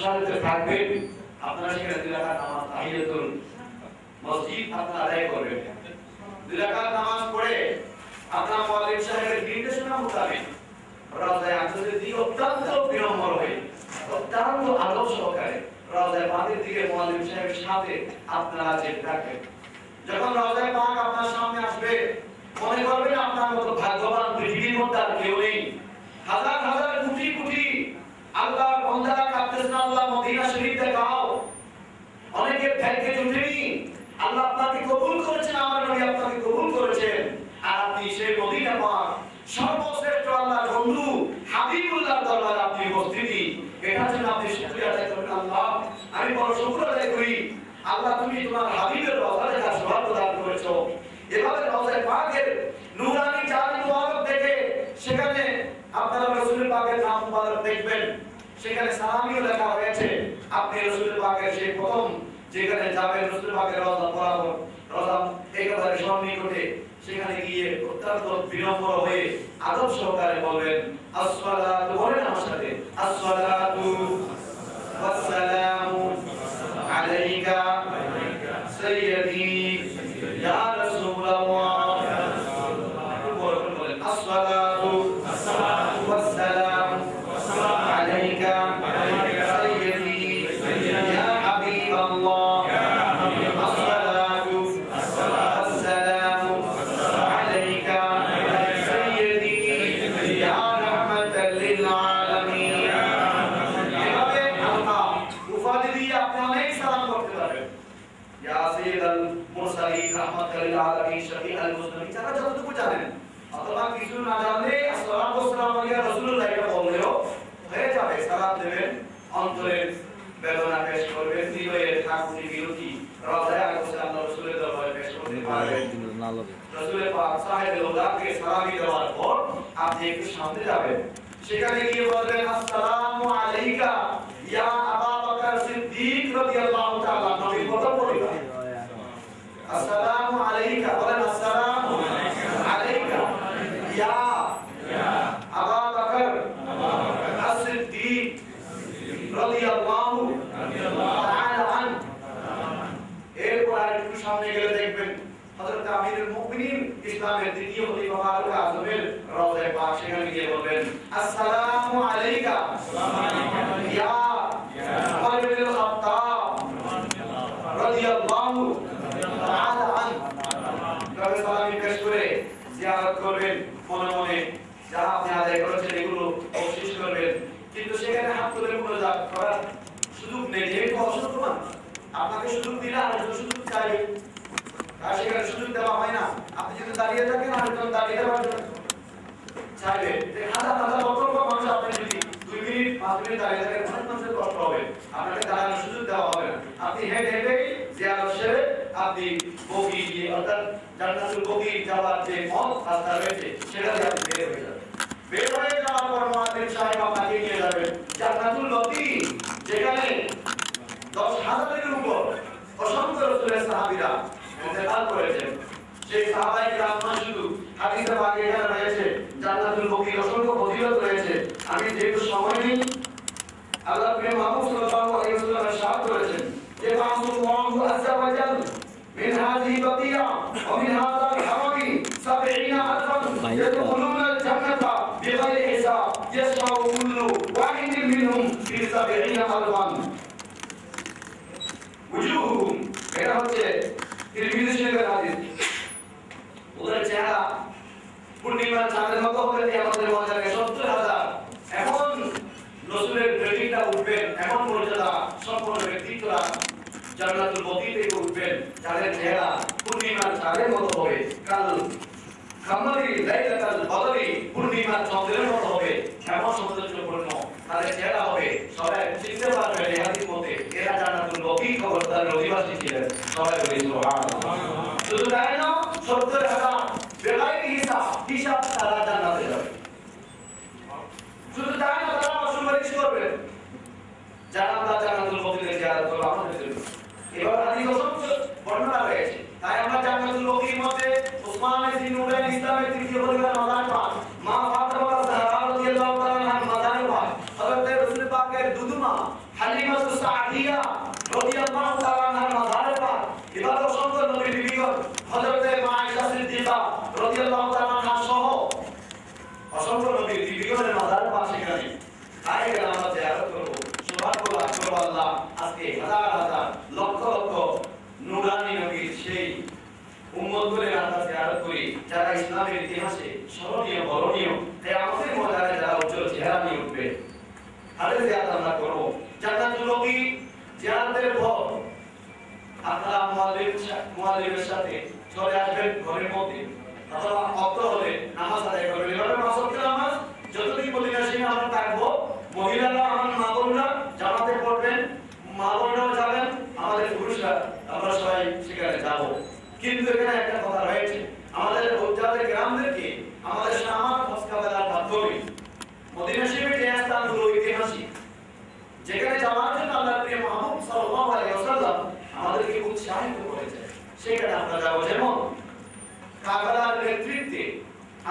সাথে থাকবেন, আপনারা সেখানে 2 রাকাত নামাজ তাহিয়াতুল মসজিদ আপনারা আদায় করবেন। 2 রাকাত নামাজ পড়ে আপনার মুয়াল্লিম সাহেবের নির্দেশনা মোতাবেক রওজায়ে আকসার দিকে অত্যন্ত বিনম্র হয়ে অত্যন্ত আদব সহকারে রওজায়ে পাকের দিকে মুয়াল্লিম সাহেবের সাথে আপনারা যেতে থাকবেন। যখন রওজায়ে পাক আপনার সামনে আসবে, মনে করবেন আপনার মতো ভাগ্যবান পৃথিবীর মধ্যে আর কেউ নেই। হাজার হাজার কোটি কোটি আল্লাহর বান্দারা কাঁদতেছেন, আল্লাহ মদিনা শরীফ দেখাও। অনেকে ভাগ্যে জুটেনি, আল্লাহ আপনাকে কবুল করেছেন, আমার নবী আপনাকে কবুল করেছেন, আর আপনি সেই মদিনা পাক সর্বশ্রেষ্ঠ আল্লাহর বন্ধু হাবিবুল্লাহর দরবারে আপনি উপস্থিতি। এটার জন্য আপনি শুকরিয়া আদায় করবেন। আল্লাহ, আমি বড় শুকর আদায় করি, আল্লাহ তুমি তোমার হাবিবের রওজা দেখার সৌভাগ্য দান করেছো। এভাবে রওজায়ে পাকের নূরানি জালি মুবারক দেখে সেখানে আপনারা রাসূলের পাকের নাম মুবারক দেখবেন, সেখানে সালামিও লেখা হয়েছে। আপনি রাসূলের পাকের সেই প্রথম যেখানে যাবেন রাসূলের পাকের রওজা বরাবর, রওজা একেবারে সন্নিকটে, সেখানে গিয়ে অত্যন্ত বিনম্র হয়ে আদব সহকারে বলবেন আসসালাতু, বলেন আমার সাথে, আসসালাতু ওয়াসসালামু আলাইকা সাইয়্যিদি ইয়া রাসূলুল্লাহ। বলেন আসসালাতু ওয়াসসালামু আলাইকা সাইয়্যিদি ইয়া হাবিবাল্লাহ। অথবা কিছু না জানলে আসসালামু আলাইকা রাসূলুল্লাহ এটা বললেও হয়ে যাবে। সালাম দেবেন, অন্তরের বেদনা পেশ করবেন, হৃদয়ের ঠাকুরি বিরতি রওজায়ে আকসার আল্লাহ রাসূলের দরবারে পেশ করতে পারবেন। রাসূলের পাক সাহেবে লোদাকে সালামি দেওয়ার পর আপনি একটু সামনে যাবেন, সেখানে গিয়ে বলবেন আসসালামু আলাইকা ইয়া আবু বকর সিদ্দিক রাদিয়াল্লাহু তাআলা। নবী প্রথম পরিবার আসসালামু আলাইকা, বলেন আসসালামু আলাইকা ইয়া আবু বকর as-সিদ্দিক রাদিয়াল্লাহু তাআলা আন। এরপর আরেকটু সামনে গেলে দেখবেন হযরত আমিরুল মুমিনিন ইসলামের দ্বিতীয় খলিফা ফারুক আযমের রওজায়ে পাক, সেখানে গিয়ে বলবেন আসসালামু আলাইকা ইয়া ওমর ইবনে খাত্তাব রাদিয়াল্লাহু তাআলা আন। তবে সালামি পেশ করে জিয়ারত করবেন, মনে মনে যা আপনি আদায় করেছেন এগুলো বকশিশ করবেন। কিন্তু সেখানে হাত তুলে মুনাজাত করার সুযোগ নেই, যেহেতু অসুস্থ মানুষ, আপনাকে সুযোগ দিলে আরেকজন সুযোগ চাইবে, আর সেখানে সুযোগ দেওয়া হয় না। আপনি যদি দাঁড়িয়ে থাকেন আরেকজন দাঁড়িয়ে দেওয়ার জন্য চাইবে, হাজার হাজার লক্ষ লক্ষ মানুষ আপনি যদি 2 মিনিট 5 মিনিট দাঁড়িয়ে থাকেন, অনেক মানুষের কষ্ট হবে, আপনাকে দাঁড়ানোর সুযোগ দেওয়া হবে না। আপনি হেঁটে হেঁটে জিয়ারত সেরে আপনি বগি দিয়ে, অর্থাৎ জান্নাতুল বগি যাওয়ার যে পথ রাস্তা রয়েছে সেটা দিয়ে আপনি বের হয়ে যাবেন। বের হয়ে যাওয়ার পর মুয়াজ্জিন সাহেব আপনাকে নিয়ে যাবেন জান্নাতুল লতি, যেখানে 10,000-এর উপর অসংখ্য রাসূলের সাহাবীরা ইন্তেকাল করেছেন। সেই সাহাবায়ে কিরাম শুধু হাদিসে পাকে এখানে রয়েছে, জান্নাতুল বকির অসংখ্য ফজিলত রয়েছে। আমি যেহেতু সময় নেই, আল্লাহ প্রিয় মুহাম্মদ সাল্লাল্লাহু আলাইহি ওয়াসাল্লাম ইরশাদ করেছেন যে মাসুল্লাহু আযজা ওয়া জাল মিন হাযিহি বাকিয়া ওয়া মিন হাযাল হারামি 70 আলফান ইয়াদখুলুনা আল জান্নাতা বিগাইরি হিসাব ইয়াশফাউ কুল্লু ওয়াহিদিন মিনহুম ফি 70 আলফান উজুহুম। এটা হচ্ছে তিরমিজি শরীফের হাদিস। ওদের চেহারা পূর্ণিমার চাঁদের মতো হবে, আমাদের মজাকে 70,000 এমন রাসূলের প্রেমিকরা উঠবেন, এমন মর্যাদা সম্পন্ন ব্যক্তিত্বরা জান্নাতুল বকি থেকে উঠবেন, যাদের চেহারা পূর্ণিমার চাঁদের মতো হবে, কাল কামারি লাইলাতুল বদরি পূর্ণিমার চন্দ্রের মতো হবে, এমন সৌন্দর্যপূর্ণ তাদের চেহারা হবে। সবাই চিনতে পারবেন এই হাদিস মতে এরা জান্নাতুল বকি কবরস্থানের অধিবাসী ছিলেন। সবাই বলি সুবহানাল্লাহ। শুধু তাই না, 70,000 বেগাইরি হিসাব, হিসাব তারা জান্নাতে যাবে। শুধু তাই না, তারা সুপারিশ করবেন যারা আমরা জান্নাতুল বকিতে জিয়ারত করব আমাদের জন্য। এবার হাদিস অসংখ্য বর্ণনা রয়েছে, তাই আমরা জান্নাতুল বকির মধ্যে উসমান ইবনে নুরাইন ইসলামের তৃতীয় খলিফার মাজার পাক অসংখ্য নবীর জীবিকার মাজার পাক সেখানে তাই আমরা জিয়ারত করব সৌভাগ্য লাভ করব আল্লাহ আজকে হাজার হাজার লক্ষ লক্ষ নূরানি নবীর সেই উম্মতগুলোর আমরা জিয়ারত করি যারা ইসলামের ইতিহাসে স্মরণীয় বরণীয় কিয়ামতের ময়দানে যারা উজ্জ্বল চেহারা নিয়ে উঠবে তাদের জিয়ারত আমরা করব জান্নাতুল নবী জিয়ারতের পর আপনারা মুআল্লিমের সাথে চলে আসবেন ঘরের মধ্যে অথবা অক্ত হলে নামাজ আদায় করবেন এভাবে পাঁচ ওয়াক্ত নামাজ যতদিন মদিনা শরীফে আমরা থাকবো মহিলারা আমার মা বোনরা জামাতে পড়বেন মা বোনরাও যাবেন আমাদের পুরুষরা আমরা সবাই সেখানে যাব কিন্তু এখানে একটা কথা রয়েছে আমাদের উদ্যানের গ্রামদেরকে আমাদের সামার ফসকাবেলার মাধ্যমে মদিনা শরীফের যে স্থানগুলো ঐতিহাসিক যেখানে যাওয়ার জন্য আল্লাহর প্রিয় মুহাম্মদ সাল্লাল্লাহু আলাইহি ওয়াসাল্লাম আমাদেরকে উৎসাহিত করেছে সেখানে আমরা যাব যেমন কারবালার নেতৃত্বে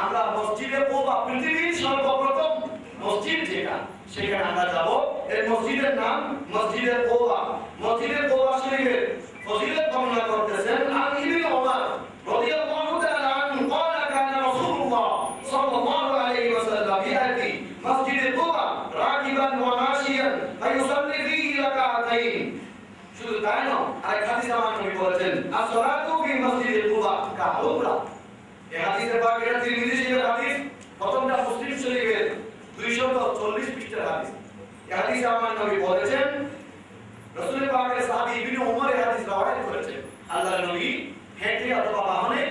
আমরা মসজিদে কুবা পৃথিবীর সর্বপ্রথম মসজিদ যেটা সেখানে আমরা যাব এই মসজিদের নাম মসজিদে কুবা মসজিদে কুবা শরীফের ফজিলত বর্ণনা করতেছেন আন ইবনে ওমর রাদিয়াল্লাহু তাআলা আনহু قال كان رسول الله صلى الله عليه وسلم يأتي مسجد قباء راكبا وماشيا فيصلي فيه ركعتين শুধু তাই নয় আরেক হাদিসে আমার নবী বলেছেন as-salatu fi masjid quba ka-umrah এই হাদিসের বাকিটা তিরমিজি শরীফের হাদিস প্রথমটা মুসলিম শরীফের 240 পৃষ্ঠার হাদিস এই হাদিসে আমার নবী বলেছেন রাসূল পাকের সাহাবী ইবনে ওমর এই হাদিস রওয়ায়াত করেছেন আল্লাহর নবী হেঁটে অথবা বাহনে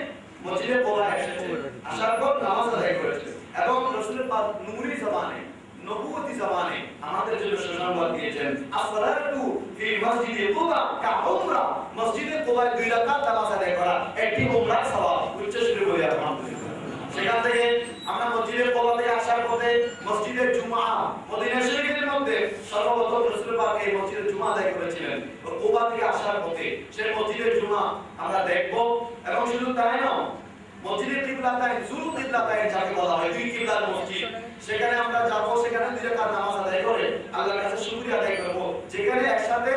মসজিদে কুবা এসেছেন আসার পর নামাজ আদায় করেছেন এবং রাসূল পাক নূরি জবানে নবুয়তি জবানে আমাদের জন্য সুসংবাদ দিয়েছেন as-salatu fi masjid quba ka-umrah মসজিদে কুবায় 2 রাকাত নামাজ আদায় করা একটি উমরার সওয়াব উচ্চ শুরু বলি আলহামদুলিল্লাহ সেখান থেকে আমরা মসজিদে কুবা থেকে আসার পথে মসজিদে জুমআ মদিনা শরীফের মধ্যে সর্বপ্রথম রাসূল পাক এই মসজিদে জুমআ আদায় করেছিলেন ও কুবা থেকে আসার পথে সেই মসজিদে জুমআ আমরা দেখব এবং শুধু তাই নয় মসজিদে কিবলাতাইন যুল কিবলাতাইন যাকে বলা হয় দুই কিবলার মসজিদ সেখানে আমরা যাব সেখানে 2 রাকাত নামাজ আদায় করে আল্লাহর কাছে শুকরিয়া আদায় করব যেখানে একসাথে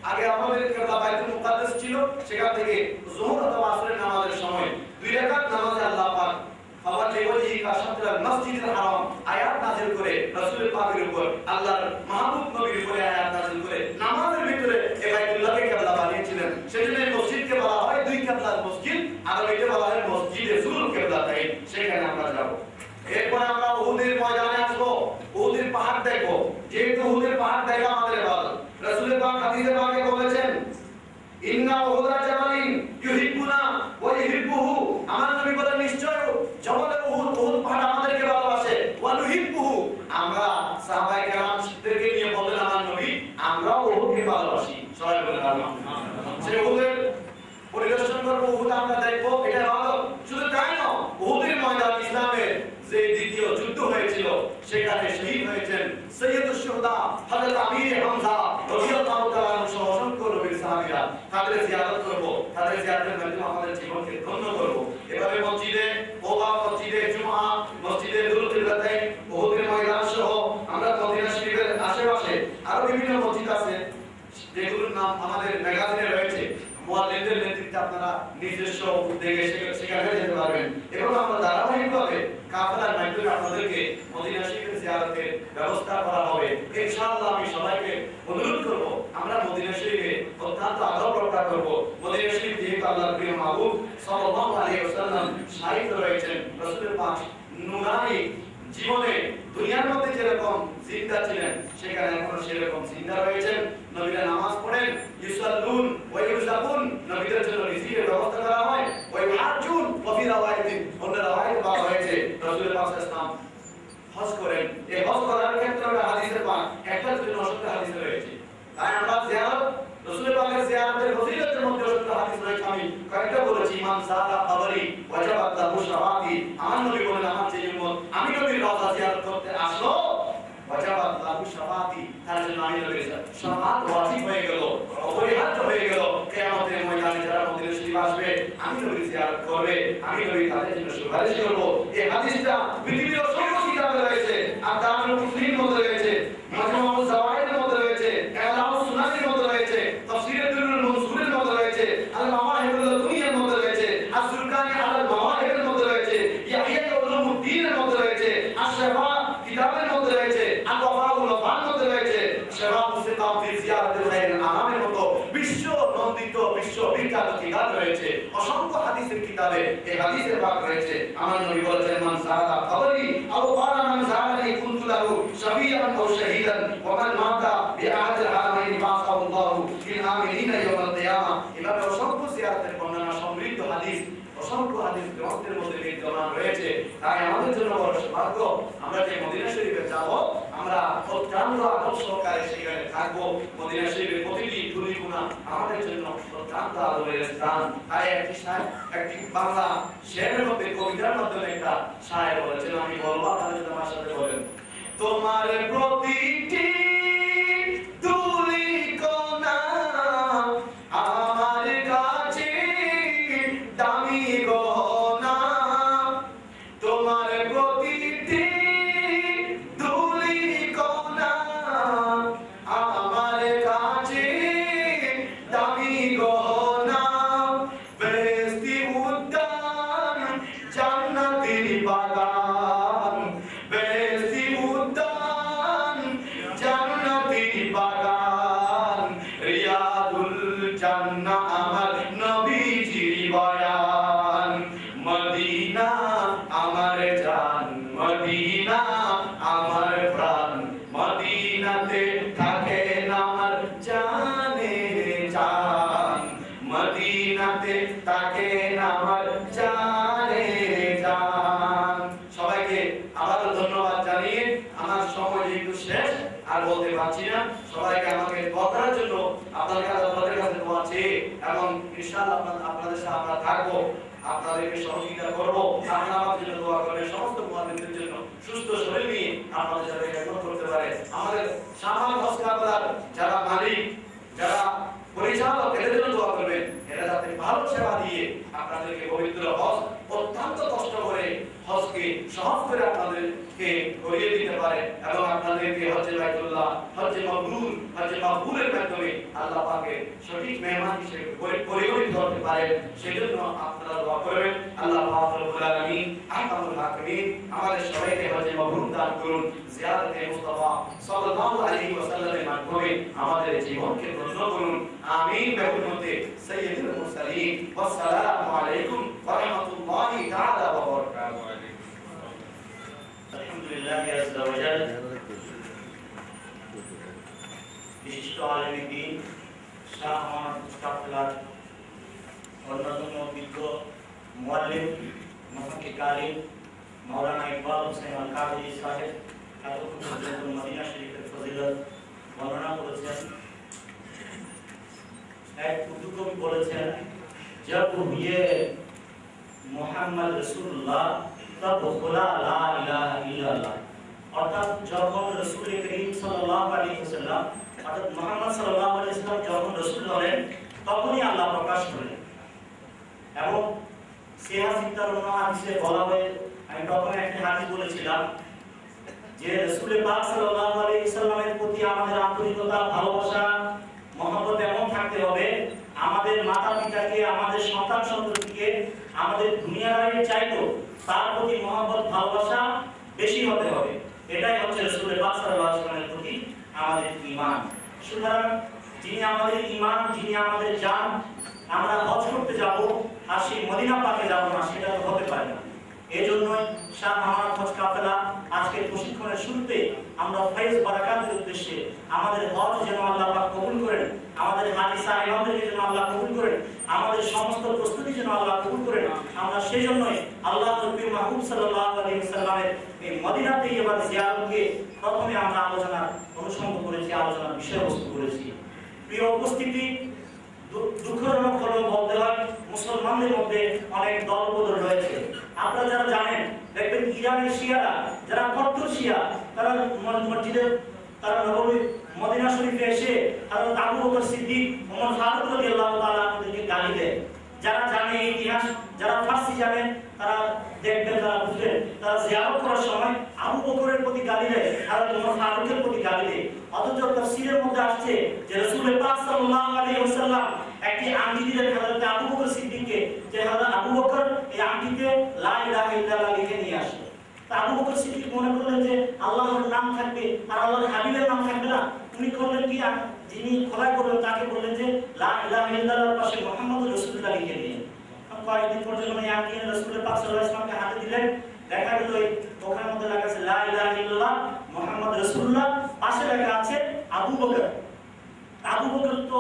আগে আমাদের কিবলা বাইতুল মুকাদ্দাস ছিল সেখান থেকে যোহর অথবা আসরের নামাজের সময় 2 রাকাত নামাজ আল্লাহ পাক আবার দেওয়াজি কাশাতুল মসজিদুল হারাম আয়াত নাযিল করে রাসূল পাকের উপর আল্লাহর মাহবুব নবীর উপরে আয়াত নাযিল করে নামাজের ভিতরে এই বাইতুল্লাহকে কিবলা বানিয়েছিলেন সেজন্য এই মসজিদকে বলা হয় দুই কিবলার মসজিদ আর এটা বলা হয় মসজিদে যুল কিবলাতাইন সেখানে আমরা যাব এরপর আমরা উহুদের ময়দানে আসব উহুদের পাহাড় দেখব যেহেতু উহুদের পাহাড় দেখা আমাদের ইবাদত রাসূল পাক হাদিসে পাকে বলেছেন ইন্না উহুদা জাবালিন ইউহিব্বুনা ওয়া ইউহিব্বুহু আমার নবী বলেন নিশ্চয় জবলে উহুদ পাহাড় আমাদেরকে ভালোবাসে ওয়া নুহিব্বুহু আমরা সাহাবায়ে কেরামদেরকে নিয়ে বলেন আমার নবী আমরাও উহুদকে ভালোবাসি সবাই বলেন আলহামদুলিল্লাহ সেই উহুদের পরিদর্শন করব উহুদ আমরা দেখব এটা ইবাদত শুধু তাই নয় উহুদের ময়দান ইসলামের যে দ্বিতীয় যুদ্ধ হয়েছিল সেখানে শহীদ হয়েছেন সৈয়দুশ শুহাদা হযরত আমির হামজা রাদিয়াল্লাহু তাআলা সহ অসংখ্য নবীর সাহাবীরা তাদের জিয়ারত করব তাদের জিয়ারতের মাধ্যমে আমাদের জীবনকে ধন্য করব এভাবে মসজিদে কুবা মসজিদে জুমআ মসজিদে যুল কিবলাতাইন উহুদের ময়দান সহ আমরা মদিনা শরীফের আশেপাশে আরো বিভিন্ন মসজিদ আছে যেগুলোর নাম আমাদের ম্যাগাজিনে রয়েছে মুআল্লিমদের নেতৃত্বে আপনারা নিজস্ব উদ্যোগে সেখানে যেতে পারবেন এবং আমরা ধারাবাহিকভাবে কাফেলার মাধ্যমে আপনাদেরকে মদিনা শরীফের জিয়ারতের ব্যবস্থা করা হবে ইনশাআল্লাহ আমি সবাইকে অনুরোধ করব আমরা মদিনা শরীফে অত্যন্ত আদব রক্ষা করব মদিনা শরীফ যেহেতু আল্লাহর প্রিয় মাহবুব সাল্লাল্লাহু আলাইহি ওয়াসাল্লাম শাহিদ রয়েছেন রাসূলের পাক নূরানি জীবনে দুনিয়ার মধ্যে যেরকম জিন্দা ছিলেন সেখানে এখনো সেরকম জিন্দা রয়েছেন নবীরা নামাজ পড়েন ইউসাল্লুন ওয়া ইউযাকুন নবীদের জন্য রিজিকের ব্যবস্থা করা হয় ওয়া ইউহাজ্জুন ওয়া ফি রাওয়ায়াতিন অন্য রাওয়ায়াত বলা হয়েছে রাসূল পাক সাল্লাল্লাহু হজ করেন এই হজ করার ক্ষেত্রে আমরা হাদিসে পাক একটা দুটো অসংখ্য হাদিস রয়েছে তাই আমরা জিয়ারত রাসূল পাকের জিয়ারতের ফজিলতের মধ্যে অসংখ্য হাদিস রয়েছে আমি কয়েকটা বলেছি ইমাম সাদা কবরি ওয়াজাবাত লাহু শাফাতি আমার নবী বলেন আমার যে উম্মত আমি নবীর রওজা জিয়ারত করতে আসলো ওয়াজাবাত লাহু শাফাতি তার জন্য আমি নবীর শাফাত ওয়াজিব হয়ে গেল অপরিহার্য হয়ে গেল কিয়ামতের ময়দানে যারা মদিনা শরীফ আসবে আমি নবীর জিয়ারত করবে আমি নবী তাদের জন্য সুপারিশ করব এই হাদিসটা পৃথিবীর অসংখ্য কিতাবে রয়েছে আর দারুল মুফতির মধ্যে রয়েছে মাজমুউল জাওয়াহিরের মধ্যে রয়েছে ইলাউস সুনানের মধ্যে রয়েছে তাফসীরে দুরুল মনসুরের মধ্যে রয়েছে আল মাওয়াহিবুল দুনিয়ার মধ্যে রয়েছে আস-সুরকানি আল মাওয়াহিবের মধ্যে রয়েছে ইয়াহিয়া উলুমুদ্দিনের মধ্যে রয়েছে হাদিসে পাক রয়েছে আমার নবী বলেছেন মান সারা কবরি আও ক্বালা মান সারানি কুনতু লাহু শাফিআন আও শাহীদান ওয়া মান মাতা বিআহাদ আল-হারামাইন বাসাল্লাহু ফিল আমিলিনা ইয়াওমাল কিয়ামা। এভাবে অসংখ্য জিয়ারতের বর্ণনা সমৃদ্ধ হাদিস অসংখ্য হাদিস গ্রন্থের মধ্যে বিদ্যমান রয়েছে। তাই আমাদের জন্য বড় সৌভাগ্য আমরা যে মদিনা শরীফে যাব আমরা অত্যন্ত আদব সহকারে সেখানে থাকবো। মদিনা শরীফের প্রতিটি ধুলিকোণা আমাদের জন্য অত্যন্ত আদবের স্থান। তাই একটি বাংলা শেরের মধ্যে কবিতার মাধ্যমে একটা শায়ের বলেছেন, আমি বলবো আপনারা যদি আমার সাথে বলেন। তোমার প্রতিটি ধুলিকোণা আমার কাছে দামি গহনা, তোমার প্রতিটি ধুলিকণা আমার কাছে দামি গহনা। বেহেশতি উদ্যান জান্নাতের বাগান, বেহেশতি উদ্যান জান্নাতের বাগান, রিয়াদুল জান্নাহ আমার নবীজির বয়ান। মদিনা আমার জান, মদিনা আমার প্রাণ, মদিনাতে থাকেন আমার জানে জান, মদিনাতে থাকেন আমার জানে জান। সবাইকে আবারও ধন্যবাদ জানিয়ে আমার সময় যেহেতু শেষ আর বলতে পারছি না, সবাইকে আমাকে কথার জন্য আপনাদের কাছে দোয়া চেয়ে এবং ইনশাআল্লাহ আপনাদের সাথে আমরা থাকবো, আপনাদেরকে সহযোগিতা করব। আপনারা আমার জন্য দোয়া করবেন, সমস্ত মুআদ্দিনদের জন্য সুস্থ শরীর নিয়ে আপনাদের সাথে খেদমত করতে পারে। আমাদের সামাল হজ কাফেলার যারা মালিক, যারা পরিচালক, এদের জন্য দোয়া করবেন, এরা যাতে ভালো সেবা দিয়ে আপনাদেরকে পবিত্র হজ অত্যন্ত কষ্ট করে হজকে সহজ করে আপনাদেরকে করিয়ে দিতে পারে এবং আপনাদেরকে হজ্জে বাইতুল্লাহ, হজ্জে মাবরুর, হজ্জে মাকবুলের মাধ্যমে আল্লাহ পাকের সঠিক মেহমান হিসেবে পরিগণিত করতে পারে। সেজন্য আপনারা দোয়া করবেন। আল্লাহ পাক রব্বুল আলামিন আহকামুল হাকিমিন আমাদের সবাইকে হজ্জে মাবরুর দান করুন। জিয়ারতে মুস্তাফা সাল্লাল্লাহু আলাইহি ওয়াসাল্লামের মাধ্যমে আমাদের জীবনকে ধন্য করুন। আমিন। বিহুরমতে সাইয়্যিদুল মুরসালিন। ওয়াসসালামু আলাইকুম ওয়া রাহমাতুল্লাহি তাআলা ওয়া বারাকাতুহু। আলহামদুলিল্লাহ আযজা ওয়া জাল। বিশিষ্ট আলেম দ্বীন শাহ আমানত মুস্তাফিলার অন্যতম বিজ্ঞ মুআল্লিম মুহাক্কিক আলিম মাওলানা ইকবাল হোসেন আল কাদরি সাহেব এতক্ষণ মদিনা শরীফের ফজিলত বর্ণনা করেছেন। এক উর্দু কবি বলেছেন, जब हुए মোহাম্মদ রাসূলুল্লাহ তব খুলা লা ইলাহা ইল্লাল্লাহ। অর্থাৎ যখন রাসূল করিম সাল্লাল্লাহু আলাইহি ওয়াসাল্লাম অর্থাৎ মুহাম্মদ সাল্লাল্লাহু আলাইহি ওয়াসাল্লাম যখন রাসূল হলেন তখনই আল্লাহ প্রকাশ করলেন। এবং সিহাহ সিত্তার হাদিসে বলা হয়, আমি তখন একটা হাদিস বলেছিলাম যে রাসূল পাক সাল্লাল্লাহু আলাইহি ওয়াসাল্লামের প্রতি আমাদের আন্তরিকতা, ভালোবাসা, মহব্বত এমন থাকতে হবে আমাদের মাতা পিতাকে, আমাদের সন্তান সন্ততিকে, আমাদের দুনিয়ার চাইতো তার প্রতি মহব্বত, ভালোবাসা বেশি হতে হবে। এটাই হচ্ছে রাসূল পাক সাল্লাল্লাহু আলাইহি ওয়াসাল্লামের প্রতি আমাদের ঈমান। সুতরাং যিনি আমাদের ঈমান, যিনি আমাদের জান, আমরা হজ করতে যাব আর সেই মদিনা পাকে যাব না, সেটা তো হতে পারে না। এজন্যই শাহ আমানত হজ কাফেলা আজকে প্রশিক্ষণের শুরুতে আমরা ফয়েজ বারাকাতের উদ্দেশ্যে আমাদের হজ যেন আল্লাহ পাক কবুল করেন, আমাদের হাজি সাহেবদেরকে যেন আল্লাহ কবুল করেন, আমাদের সমস্ত প্রস্তুতি যেন আল্লাহ কবুল করেন, আমরা সেজন্যই আল্লাহর নবী মাহবুব সাল্লাল্লাহু আলাইহি ওয়াসাল্লামের এই মদিনা তৈয়বা জিয়ারতকে প্রথমে আমরা আলোচনার অনুসঙ্গ করেছি, আলোচনার বিষয়বস্তু করেছি। প্রিয় উপস্থিতি, দুঃখজনক হলেও বলতে হয় মুসলমানদের মধ্যে অনেক দলবদল রয়েছে। আপনারা যারা জানেন, দেখবেন ইরানের শিয়ারা যারা কট্টর শিয়া, তারা মসজিদে, তারা নববী মদিনা শরীফে এসে হযরত আবু বকর সিদ্দিক, ওমর ফারুক রাদিয়াল্লাহু তাআলা আনহুকে গালি দেয়। যারা জানে ইতিহাস, যারা ফারসি জানেন, তারা দেখবেন, তারা বুঝবেন, তারা জিয়ারত করার সময় আবু বকরের প্রতি গালি দেয়, হযরত ওমর ফারুকের প্রতি গালি দেয়। অথচ তাফসীরের মধ্যে আসছে যে রাসূল পাক সাল্লাল্লাহু আলাইহি ওয়াসাল্লাম একটি আংটি দিলেন হযরত আবু বকর সিদ্দিককে, যে হযরত আবু বকর এই আংটিতে লা ইলাহা ইল্লাল্লাহ লিখে নিয়ে আসে। তা আবু বকর সিদ্দিক মনে করলেন যে আল্লাহর নাম থাকবে আর আল্লাহর হাবিবের নাম থাকবে না। উনি করলেন কি, যিনি খোদাই করলেন তাকে বললেন যে লা ইলাহা ইল্লাল্লাহর পাশে মুহাম্মদুর রাসূলুল্লাহ লিখে দিন। কয়েকদিন পর্যন্ত ইয়াকিন রাসূলুল্লাহ পাক সাল্লাল্লাহু আলাইহি ওয়াসাল্লামকে হাতে দিলেন, দেখা গেল এই ওখানের মধ্যে লেখা আছে লা ইলাহা ইল্লাল্লাহ মুহাম্মদ রাসূলুল্লাহ, পাশে লেখা আছে আবু বকর। আবু বকর তো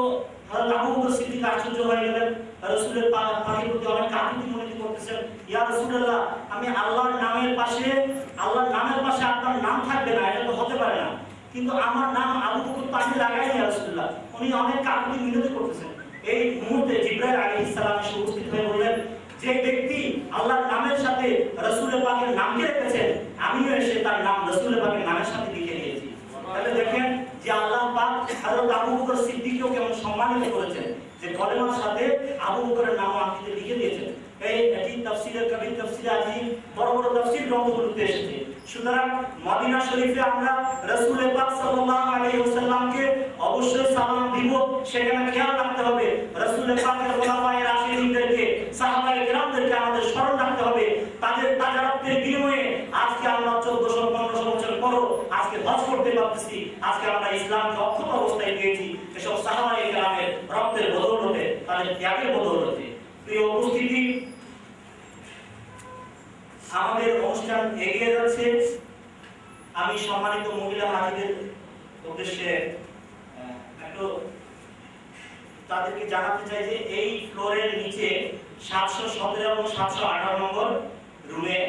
হযরত আবু বকর সিদ্দিক আশ্চর্য হয়ে গেলেন, রাসূলের পাকের প্রতি অনেক কাকুতি মিনতি করতেছেন, ইয়া রাসূলুল্লাহ আমি আল্লাহর নামের পাশে আপনার নাম থাকবে না, এটা তো হতে পারে না, কিন্তু আমার নাম আবু বকর তো আমি লাগাই না রাসূলুল্লাহ। উনি অনেক কাকুতি মিনতি করতেছেন। এই মুহূর্তে জিবরাইল আলাইহিস সালাম এসে উপস্থিত হয়ে বললেন, যে ব্যক্তি আল্লাহর নামের সাথে রাসূলের পাকের নামকে রেখেছেন, আমিও এসে তার নাম রাসূলের পাকের নামের সাথে লিখে দিয়েছি। তাহলে দেখেন যে আল্লাহ পাক হযরত আবু বকর সিদ্দিককে কেমন সম্মানিত করেছেন, যে কলেমার সাথে আবু বকরের নাম আঁকিতে লিখে দিয়েছেন। এটি তাফসীরের কবির, তাফসীরে আজিম, বড় বড় তাফসীর গ্রন্থগুলোতে এসেছে। সুতরাং মদিনা শরীফে আমরা রাসূল পাক সাল্লাল্লাহু আলাইহি ওয়াসাল্লামকে অবশ্যই সালাম দিব, সেখানে খেয়াল রাখতে হবে রাসূল পাকের খোলাফায়ে রাশিদিনদেরকে, সাহাবায়ে কেরামদেরকে আমাদের স্মরণ রাখতে হবে। তাদের তাজারতের বিনিময়ে আজকে আমরা 1400-1500 বছর পরও আজকে হজ করতে পারতেছি, আজকে আমরা ইসলামকে অক্ষত অবস্থায় পেয়েছি এসব সাহাবায়ে কেরামের রক্তের বদৌলতে, তাদের ত্যাগের বদৌলতে। প্রিয় উপস্থিতি, আমাদের অনুষ্ঠান এগিয়ে যাচ্ছে। আমি সম্মানিত মহিলা হাজিদের উদ্দেশ্যে একটু তাদেরকে জানাতে চাই যে এই ফ্লোরের নিচে 717 এবং 718 নম্বর রুমে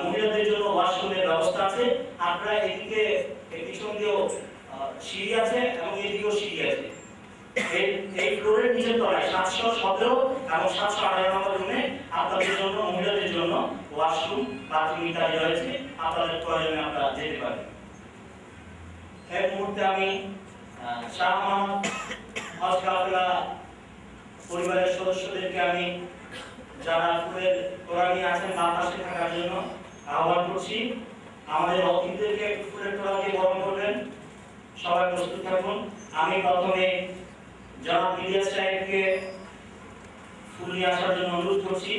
মহিলাদের জন্য ওয়াশরুমের ব্যবস্থা আছে। আপনারা এদিকে পিছন দিয়েও সিঁড়ি আছে এবং এদিকেও সিঁড়ি আছে। এই ফ্লোরের নিচের তলায় 717 এবং 718 নম্বর রুমে আপনাদের জন্য, মহিলাদের জন্য ওয়াশরুম, বাথরুম ইত্যাদি রয়েছে। আপনাদের প্রয়োজনে আপনারা যেতে পারেন। এই মুহূর্তে আমি শাহ মোহাম্মদ হজ কাফেলা পরিবারের সদস্যদেরকে আমি যারা ফুলের তোড়া নিয়ে আছেন বাম পাশে থাকার জন্য আহ্বান করছি। আমাদের অতিথিদেরকে ফুলের তোড়া দিয়ে বরণ করবেন। সবাই প্রস্তুত থাকুন। আমি প্রথমে জনাব ইলিয়াস সাহেবকে ফুল নিয়ে আসার জন্য অনুরোধ করছি।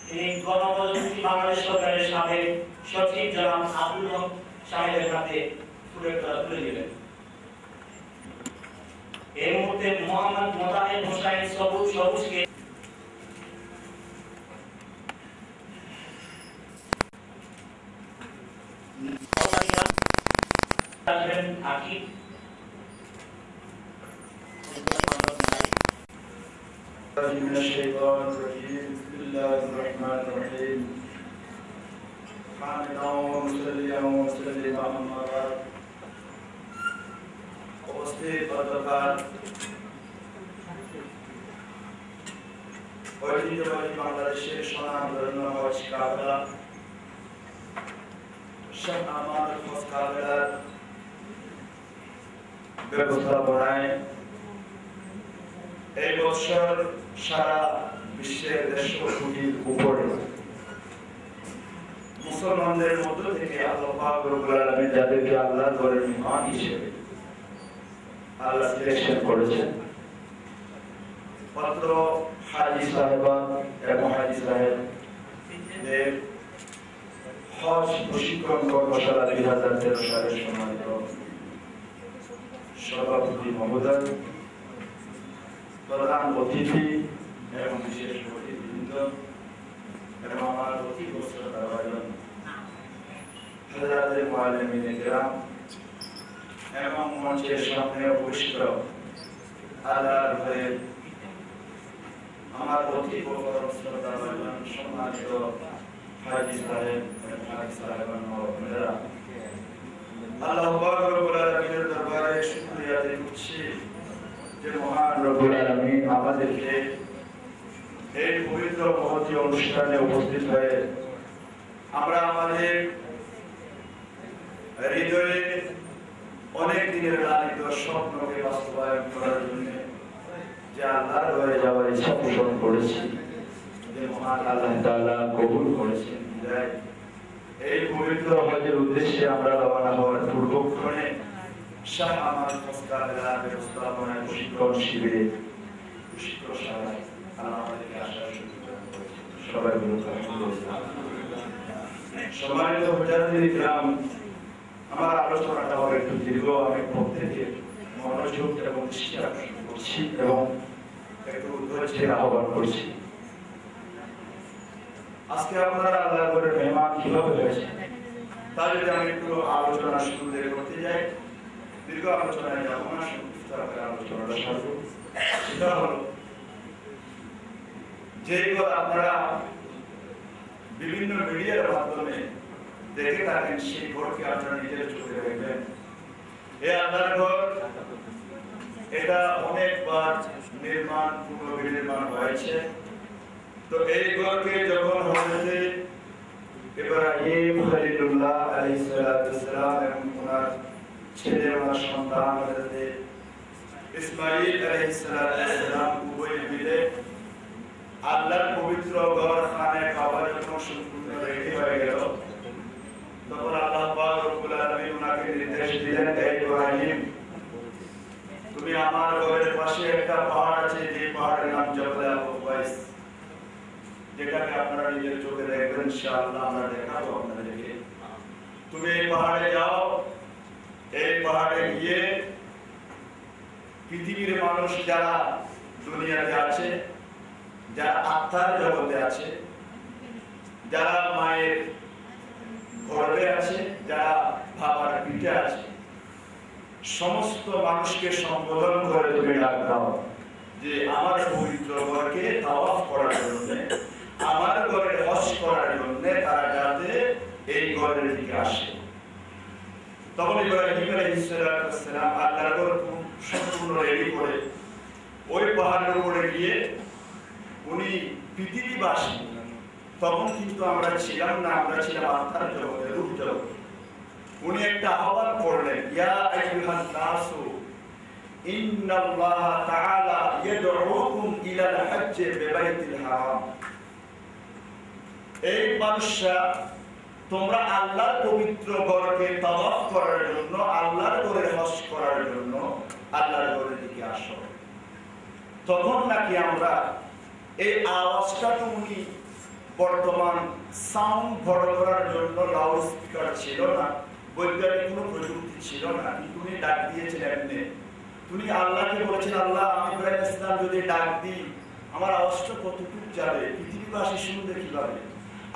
তিনি গণপ্রজাতন্ত্রী বাংলাদেশ সরকারের সাবেক সচিব জনাব আব্দুল হক সাহেবের হাতে ফুলের তোড়া তুলে দিবেন। এই মুহূর্তে মোহাম্মদ মোতাহের হোসাইন সবুজকে আকিব من الشيطان الرجيم بسم الله الرحمن الرحيم حامدا ومصليا ومسلما أما بعد উপস্থিত অধ্যক্ষার ঐতিহ্যবাহী বাংলাদেশের স্বনামধন্য হজ কাফেলা শাহ আমানত হজ কাফেলার ব্যবস্থাপনায় এই বছর সারা বিশ্বের 150 কোটির উপরে মুসলমানদের মধ্য থেকে আল্লাহ পাক রব্বুল আলামিন যাদেরকে আল্লাহর ঘরের মেহমান হিসেবে আল্লাহ সিলেকশন করেছেন, মাত্র হাজী সাহেবান এবং হাজী সাহেবদের হজ প্রশিক্ষণ কর্মশালা 2013 সালের সম্মানিত সভাপতি মহোদয়, প্রধান অতিথি এবং বিশেষ অতিথিবৃন্দ এবং আমার অতি শ্রদ্ধার ভাইজন হযরত মুআল্লিমিনে কেরাম এবং মঞ্চের সামনে উপবিষ্ট আল্লাহর ঘরে আমার অতি শ্রদ্ধার ভাইজন সম্মানিত হাজী সাহেব এবং হাজী সাহেবান মহোদয়রা, আল্লাহ পাক রব্বুল আলামিনের দরবারে শুকরিয়া আদায় করছি যে মহান রব্বুল আলামিন আমাদেরকে এই পবিত্র মহতী অনুষ্ঠানে উপস্থিত হয়ে আমরা আমাদের হৃদয়ে অনেক দিনের লালিত স্বপ্নকে বাস্তবায়ন করার জন্য যে আল্লাহর ঘরে যাওয়ার ইচ্ছা পোষণ করেছি, যে মহান আল্লাহ তাআলা কবুল করেছেন। এই পবিত্র হজের উদ্দেশ্যে আমরা রওনা হওয়ার পূর্বক্ষণে শাহ আমানত হজ কাফেলার ব্যবস্থাপনায় প্রশিক্ষণ শিবিরে প্রশিক্ষণশালায় আল্লাহ আমাদেরকে আসার সুযোগ করেছেন। সবাই বলুন আলহামদুলিল্লাহ। সম্মানিত হুজুরাতুল ইকরাম, আমার আলোচনাটা হবে একটু দীর্ঘ। আমি প্রত্যেকের মনোযোগ এবং দৃষ্টি আকর্ষণ করছি এবং একটু ধৈর্যের আহ্বান করছি। আজকে আপনারা আল্লাহর ঘরের মেহমান কিভাবে হয়েছেন তা যদি আমি একটু আলোচনা শুরু করতে যাই, দীর্ঘ আলোচনায় যাব না, সংক্ষিপ্ত আকারে আলোচনাটা সারবো। সেটা হলো যে আপনারা বিভিন্ন মিডিয়ার মাধ্যমে দেখে থাকেন, সেই ঘরকে আপনারা নিজের চোখে দেখবেন। এই আল্লাহর ঘর এটা অনেকবার নির্মাণ পুনর্নির্মাণ হয়েছে। তো এই ঘরকে যখন হযরত ইব্রাহিম খলিলুল্লাহ আলাইহিস সালাম এবং ওনার ছেলে ওনার সন্তান হযরত ইসমাঈল আলাইহিস সালাম উভয় মিলে আল্লাহর পবিত্র ঘর খানে কাবা যখন সম্পূর্ণ রেডি হয়ে গেল, তখন আল্লাহ পাক রব্বুল আলামিন ওনাকে নির্দেশ দিলেন, হে ইব্রাহিম, তুমি আমার ঘরের পাশে একটা পাহাড় আছে, যে পাহাড়ের নাম জবল আবু কুবাইস, যেটাকে আপনারা নিজের চোখে দেখবেন, ইনশাআল্লাহ আমরা দেখাবো আপনাদেরকে। তুমি এই পাহাড়ে যাও, এই পাহাড়ে গিয়ে পৃথিবীর মানুষ যারা দুনিয়াতে আছে, যারা আত্মার জগতে আছে, যারা মায়ের গর্ভে আছে, যারা বাবার পিঠে আছে, সমস্ত মানুষকে সম্বোধন করে তুমি ডাক দাও যে আমার পবিত্র ঘরকে তাওয়াফ করার জন্য, আমার ঘরে হজ করার জন্য তারা যাতে এই ঘরের দিকে আসে। তখন ইব্রাহিম আলাইহিস সালাম আল্লাহর ঘর সম্পূর্ণ রেডি করে ওই পাহাড়ের উপরে গিয়ে উনি পৃথিবীবাসী, তখন কিন্তু আমরা ছিলাম না, আমরা ছিলাম আত্মার জগতে, রূপ জগতে। উনি একটা আহ্বান করলেন, ইয়া আইয়ুহান নাসু ইন্নাল্লাহ তাআলা ইয়াদউকুম ইলাল হজ্জ বিবাইতিল হারাম। এই মানুষরা, তোমরা আল্লাহর পবিত্র ঘরকে তাওয়াফ করার জন্য, আল্লাহর ঘরে হজ করার জন্য আল্লাহর ঘরের দিকে আসো। তখন নাকি আমরা এই আওয়াজটা, তো উনি বর্তমান সাউন্ড বড় করার জন্য লাউড স্পিকার ছিল না, বৈজ্ঞানিক কোনো প্রযুক্তি ছিল না, কিন্তু উনি ডাক দিয়েছেন এমনি। তুমি আল্লাহকে বলেছেন, আল্লাহ আমি ইব্রাহিম ইসলাম যদি ডাক দিই আমার আওয়াজটা কতটুকু যাবে, পৃথিবীবাসী শুনবে কিভাবে?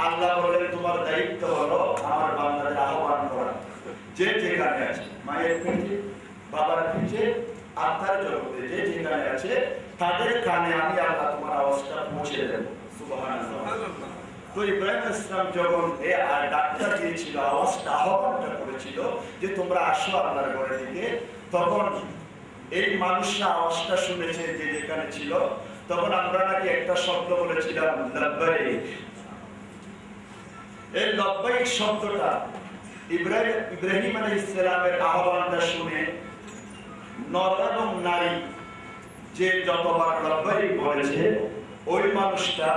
আল্লাহ বলেন, তোমার দায়িত্ব হলো আমার বান্দাদের আহ্বান করা, যে যেখানে আছে, মায়ের পিঠে, বাবার পিঠে, আত্মার জগতে যে যেখানে আছে, তাদের কানে আমি আল্লাহ তোমার আওয়াজটা পৌঁছে দেব। সুবহানাল্লাহ। তো ইব্রাহিম ইসলাম যখন এই ডাক্তার দিয়েছিল, আওয়াজটা আহ্বানটা করেছিল যে তোমরা আসো আল্লাহর ঘরের দিকে, তখন এই মানুষরা আওয়াজটা শুনেছে যে যেখানে ছিল। তখন আমরা নাকি একটা শব্দ বলেছিলাম, লাব্বাইক। এই লাব্বাইক শব্দটা ইব্রাহিম আলাইহিস সালামের আহ্বানটা শুনে নর এবং নারী যে যতবার লাব্বাইক বলেছে, ওই মানুষটা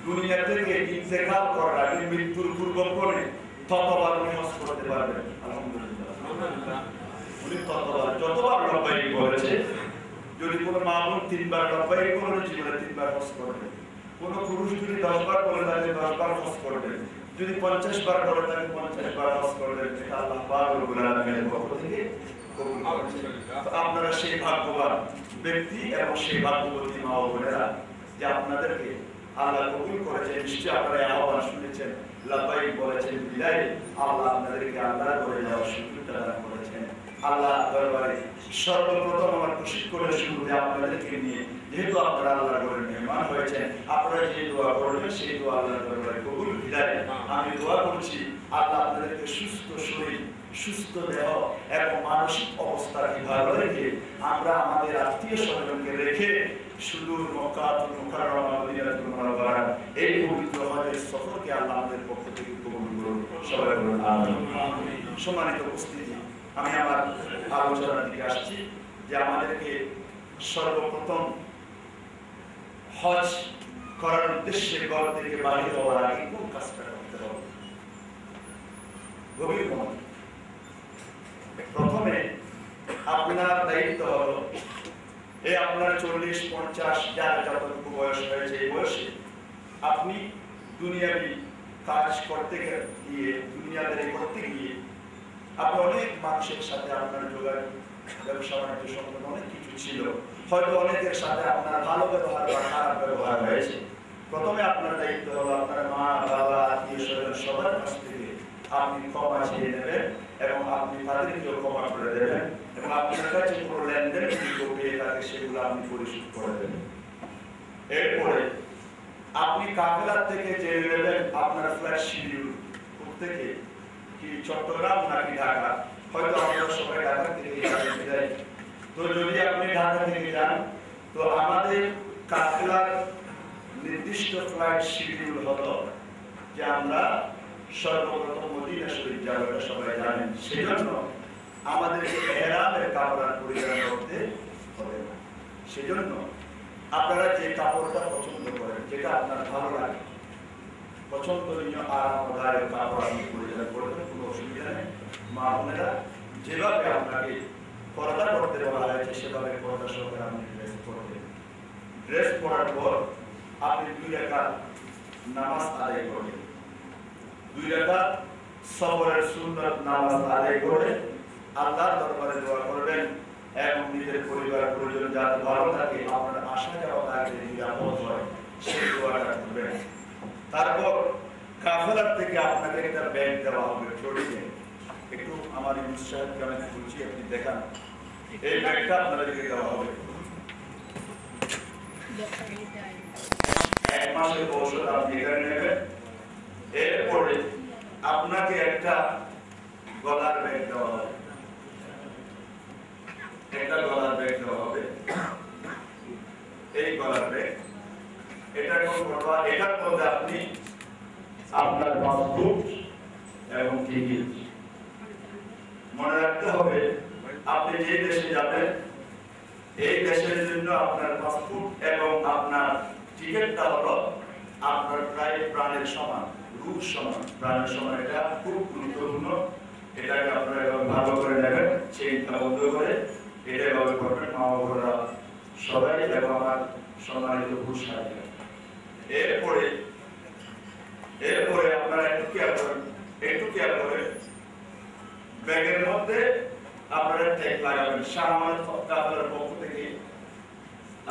দুনিয়া থেকে ইন্তেকাল করার আগে, মৃত্যুর পূর্বক্ষণে ততবার উনি হজ করতে পারবেন। আলহামদুলিল্লাহ, উনি ততবার যতবার লাব্বাইক বলেছে। যদি কোনো মা বোন 3 বার লাব্বাইক বলে, জীবনে 3 বার হজ করবেন। কোনো পুরুষ যদি 10 বার বলে থাকে 10 বার হজ করবেন। যদি 50 বার বলে থাকে 50 বার হজ করবেন। এটা আল্লাহ পাক রব্বুল আলামিনের পক্ষ থেকে কবুল করেছেন। আপনারা সেই ভাগ্যবান ব্যক্তি এবং সেই ভাগ্যবতী মা ও বোনেরা যে আপনাদেরকে আল্লাহ কবুল করেছেন। নিশ্চয়ই আপনারা আহ্বান শুনেছেন, লাব্বাইক বলেছেন, বিদায় আল্লাহ আপনাদেরকে আল্লাহর ঘরে যাওয়ার সুযোগটা দান করেছেন। আল্লাহ দরবারে সর্বপ্রথম আমার খুশি করে শুরুতে আপনাদেরকে নিয়ে, যেহেতু আপনারা আল্লাহর ঘরে মেহমান হয়েছেন, আপনারা যে দোয়া করবেন সেই দোয়া আল্লাহর দরবারে কবুল বিদায়। আমি দোয়া করছি আল্লাহ আপনাদেরকে সুস্থ শরীর, সুস্থ দেহ এবং মানসিক অবস্থাকে ভালো রেখে আমরা আমাদের আত্মীয় স্বজনকে রেখে সুদূর মক্কাতুল মুকাররমা মদিনাতুল মুনাওয়ারা এই পবিত্র হজের সফরকে আল্লাহ আমাদের পক্ষ থেকে কবুল করুন। সবাই বলুন আমিন। সম্মানিত উপস্থিতি, আমি আমার আলোচনার দিকে আসছি যে আমাদেরকে সর্বপ্রথম হজ করার উদ্দেশ্যে ঘর থেকে বাহির হওয়ার আগে কোন কাজটা করতে হবে? গভীর মন। প্রথমে আপনার দায়িত্ব হলো, এই আপনার 40-50 যার যতটুকু বয়স হয়েছে, এই বয়সে আপনি দুনিয়াবি কাজ করতে গিয়ে, দুনিয়াদারি করতে গিয়ে আপনি অনেক মানুষের সাথে আপনার যোগাযোগ, ব্যবসা বাণিজ্য সম্পর্কে অনেক কিছু ছিল। হয়তো অনেকের সাথে আপনার ভালো ব্যবহার বা খারাপ ব্যবহার হয়েছে। প্রথমে আপনার দায়িত্ব হলো আপনার মা বাবা আত্মীয় স্বজন সবার কাছ থেকে আপনি ক্ষমা চেয়ে নেবেন এবং আপনি তাদেরকেও ক্ষমা করে দেবেন এবং আপনার কাছে কোনো লেনদেন পেয়ে থাকে সেগুলো আপনি পরিশোধ করে দেবেন। এরপরে আপনি কাফেলার থেকে জেনে নেবেন আপনার ফ্লাইট শিডিউল থেকে কি চট্টগ্রাম নাকি ঢাকা। হয়তো আপনারা সবাই ঢাকা থেকে যাবেন, তো যদি আপনি ঢাকা থেকে যান তো আমাদের কাফেলার নির্দিষ্ট ফ্লাইট শিডিউল হলো যে আমরা সর্বপ্রথম মদিনা শরীফ যাব, এটা সবাই জানেন। সেজন্য আমাদের ইহরামের কাপড় পরিধান করতে হবে না। সেজন্য আপনারা যে কাপড়টা পছন্দ করেন, যেটা আপনার ভালো লাগে, পছন্দনীয় আরামদায়ক কাপড় আপনি পরিধান করবেন, কোনো অসুবিধা নেই। মা বোনেরা যেভাবে আপনাকে পর্দা করতে বলা হয়েছে সেভাবে পর্দা সহকারে আপনি ড্রেস করবেন। ড্রেস পরার পর আপনি 2 রাকাত নামাজ আদায় করবেন। 2 রাকাত সফরের সুন্নাত নামাজ আদায় করে আল্লাহর দরবারে দোয়া করবেন এবং নিজের পরিবার পরিজন যাতে ভালো থাকে, আপনার আশা যাওয়া থাকে নিরাপদ হয়, সেই দোয়াটা করবেন। তারপর কাফেলার থেকে আপনাকে একটা ব্যাগ দেওয়া হবে, ট্রলি ব্যাগ। একটু আমার ইউনুস সাহেবকে আমি বলছি, আপনি দেখান। এই ব্যাগটা আপনাদেরকে দেওয়া হবে। 1 মাসের ঔষধ আপনি এখানে নেবেন। এরপরে আপনাকে একটা গলার ব্যাগ দেওয়া হবে, একটা গলার ব্যাগ দেওয়া হবে। এই গলার ব্যাগ, এটা কোন করবা, এটার মধ্যে আপনি আপনার পাসপোর্ট এবং টিকিট, মনে রাখতে হবে আপনি যে দেশে যাবেন এই দেশের জন্য আপনার পাসপোর্ট এবং আপনার টিকিটটা হলো আপনার প্রায় প্রাণের সমান, রূপ সমান, প্রাণের সমান। এটা খুব গুরুত্বপূর্ণ। এটাকে আপনারা ভালো করে নেবেন, চেইনটা বন্ধ করে এটা এভাবে করবেন। মা বাবারা সবাই এবং আমার সম্মানিত ভূষণ। এরপরে আপনারা একটু কেয়ার করেন, ব্যাগের মধ্যে আপনারা ট্যাগ লাগাবেন। সামান্য আপনার পক্ষ থেকে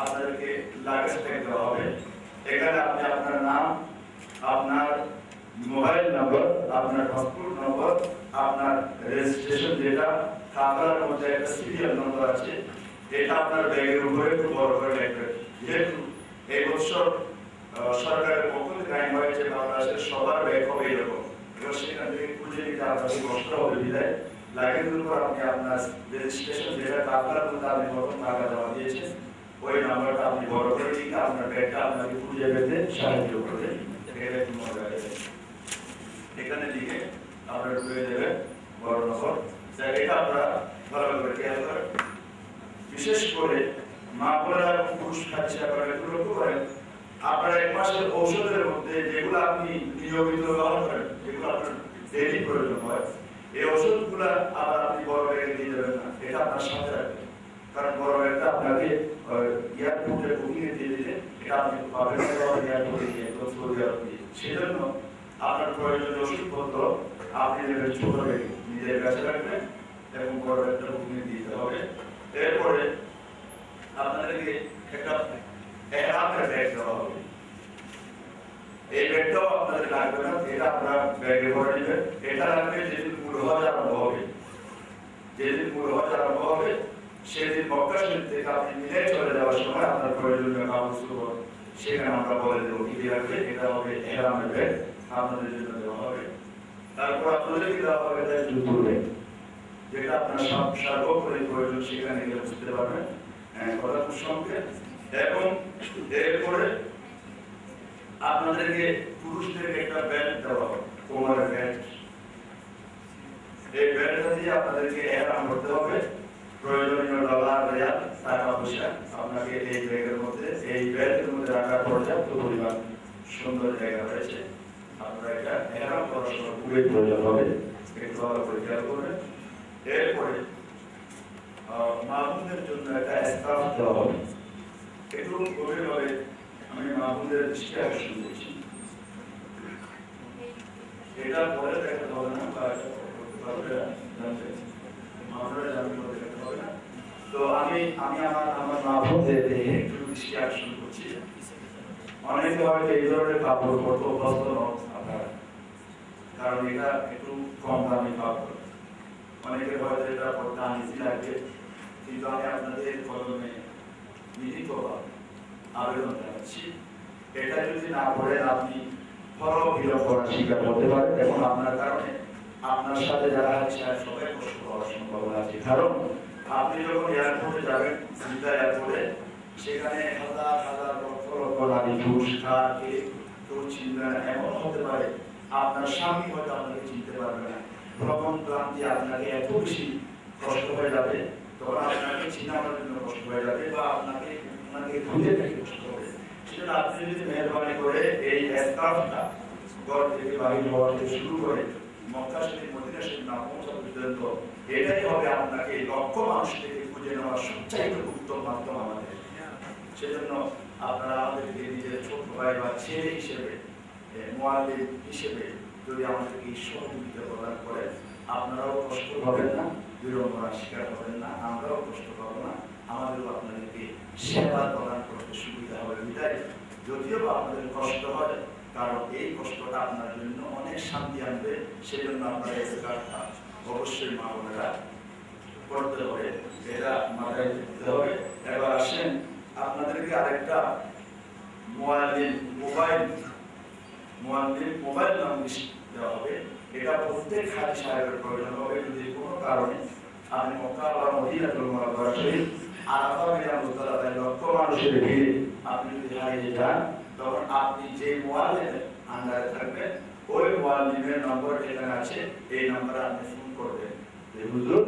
আপনাদেরকে লাগেজ ট্যাগ দেওয়া হবে। এখানে আপনি আপনার নাম, আপনার মোবাইল নম্বর, আপনার পাসপোর্ট নম্বর, আপনার রেজিস্ট্রেশন, যেটা কাফেলার মধ্যে একটা সিরিয়াল নম্বর আছে, এটা আপনার ব্যাগের উপরে একটু বড় করে লিখবেন। যেহেতু এই বছর সরকারের পক্ষ থেকে আইন হয়েছে বাংলাদেশের সবার ব্যাগ হবে এরকম, এবার সেখান থেকে খুঁজে নিতে আপনাদের কষ্ট হবে বিদায় লাগেজের উপর আপনি আপনার রেজিস্ট্রেশন, যেটা কাফেলার মধ্যে আপনি প্রথম টাকা জমা দিয়েছেন, ওই নাম্বারটা আপনি বড় করে লিখে আপনার ব্যাগটা আপনাকে খুঁজে পেতে সাহায্য করবে। এটা একটু মনে রাখবেন, এখানে লিখে আপনারা ঢুকে দেবেন বড় নম্বর। এটা আপনারা ভালো করে খেয়াল করেন। বিশেষ করে মা বোনেরা এবং পুরুষ খাচ্ছে আপনারা একটু লক্ষ্য করেন, আপনার 1 মাসের ঔষধের মধ্যে যেগুলো আপনি নিয়মিত ব্যবহার করেন, যেগুলো আপনার ডেইলি প্রয়োজন হয়, এই ওষুধগুলা আবার আপনি বড় ব্যাগে দিয়ে যাবেন না, এটা আপনার সাথে রাখবেন। কারণ বড় ব্যাগটা আপনাকে এয়ারপোর্টে বুকিং দিয়ে দিলে এটা আপনি পাবেন এয়ারপোর্টে গিয়ে সেজন্য আপনার প্রয়োজনীয় ওষুধপত্র আপনি নেবেন ছোট ব্যাগ, নিজের কাছে রাখবেন এবং বড় ব্যাগটা বুকিং দিতে হবে। এরপরে আপনাদেরকে একটা ইহরামের ব্যাগ দেওয়া হবে। এই ব্যাগটাও আপনাদের লাগবে না, এটা আপনারা ব্যাগে ভরে নেবেন। এটা লাগবে যেদিন মূল হজ আরম্ভ হবে, যেদিন মূল হজ আরম্ভ হবে সেদিন মক্কা শরীফ থেকে আপনি মিলে চলে যাওয়ার সময় আপনার প্রয়োজনীয় কাগজপত্র সেখানে আমরা বলে দেবো কি দিয়ে রাখবে। এটা হবে ইহরামের ব্যাগ, আপনাদের জন্য দেওয়া হবে। তারপর আপনাদেরকে দেওয়া হবে জুতুর ব্যাগ, যেটা আপনার সর্বোপরি প্রয়োজন সেখানে গিয়ে বুঝতে পারবেন কথা সঙ্গে। এবং এরপরে আপনাদেরকে পুরুষদেরকে একটা বেল্ট দেওয়া হবে, কোমরের বেল্ট। এই বেল্টটা দিয়ে আপনাদেরকে ইহরাম করতে হবে। প্রয়োজনীয় ডলার, রিয়াল, টাকা পয়সা আপনাকে এই ব্যাগের মধ্যে, এই বেল্টের মধ্যে রাখার পর্যাপ্ত পরিমাণ সুন্দর জায়গা রয়েছে। আপনারা এটা ইহরাম করার সময় খুবই প্রয়োজন হবে, একটু ভালো করে খেয়াল করবেন। এরপরে মাহমুদের জন্য একটা স্কার্ফ দেওয়া হবে। একটু গভীরভাবে আমি মাহমুদের দৃষ্টি আকর্ষণ করছি। এটা পরে দেখাতে হবে না, বা তো আমি আমার মাহমুদের একটু দৃষ্টি আকর্ষণ করছি। অনেকে হয়তো এই ধরনের কাপড় পরতে অভ্যস্ত নন আপনারা, কারণ এটা একটু কম দামি কাপড়, অনেকের হয়তো এটা পড়তে আনইজি লাগবে, কিন্তু আমি আপনাদের কলমে বিনীতভাবে আবেদন জানাচ্ছি, এটা যদি না পড়েন আপনি বিলম্ব করার শিকার হতে পারেন এবং আপনার কারণে আপনার সাথে যারা আছে সবাই কষ্ট পাওয়ার সম্ভাবনা আছে। কারণ আপনি যখন এয়ারপোর্টে যাবেন, সিদ্ধা এয়ারপোর্টে, সেখানে হাজার হাজার লক্ষ লক্ষ নারী পুরুষ কাকে কেউ চিনবে না, এমন হতে পারে আপনার স্বামী হয়তো আপনাকে চিনতে পারবে না, ভ্রমণ ক্লান্তি আপনাকে এত বেশি কষ্ট হয়ে যাবে, তখন আপনাকে চিনানোর জন্য কষ্ট হয়ে যাবে বা আপনাকে খুঁজে থেকে কষ্ট হবে। সেজন্য আপনি যদি মেহরবানি করে এই স্কার্ফটা ঘর থেকে বাহির হওয়া থেকে শুরু করে মক্কা শরীফ মদিনা শরীফ না পৌঁছা পর্যন্ত, এটাই হবে আপনাকে লক্ষ মানুষ থেকে খুঁজে নেওয়ার সবচাইতে উত্তম মাধ্যম আমাদের। সেজন্য আপনারা আমাদেরকে নিজের ছোট ভাই বা ছেলে হিসেবে, মুআল্লিম হিসেবে যদি আমাদেরকে সহযোগিতা প্রদান করেন, আপনারাও কষ্ট পাবেন না, বিড়ম্বনার শিকার হবেন না, আমরাও কষ্ট পাবো না, আমাদেরও আপনাদেরকে সেবা প্রদান করতে সুবিধা হবে। বিদায় যদিও বা আপনাদের কষ্ট হয়, কারণ এই কষ্টটা আপনার জন্য অনেক শান্তি আনবে, সেজন্য আপনারা এই কাজটা অবশ্যই মা বোনেরা করতে হবে, এটা মাথায় দিতে হবে। এবার আসেন আপনাদেরকে আরেকটা মুআল্লিম মোবাইল নাম্বার দেওয়া হবে। এটা প্রত্যেক হাজি সাহেবের প্রয়োজন হবে। যদি কোনো কারণে আপনি মক্কা বা মদিনাতুল মুনাওয়ারা শরীফ আরাফা মিনাল মুজদালিফায় লক্ষ মানুষের ভিড়ে আপনি যদি হারিয়ে যান, তখন আপনি যে মুআল্লিমের আন্ডারে থাকবেন, ওই মুআল্লিমের নম্বর এখানে আছে, এই নম্বরে আপনি ফোন করবেন যে হুজুর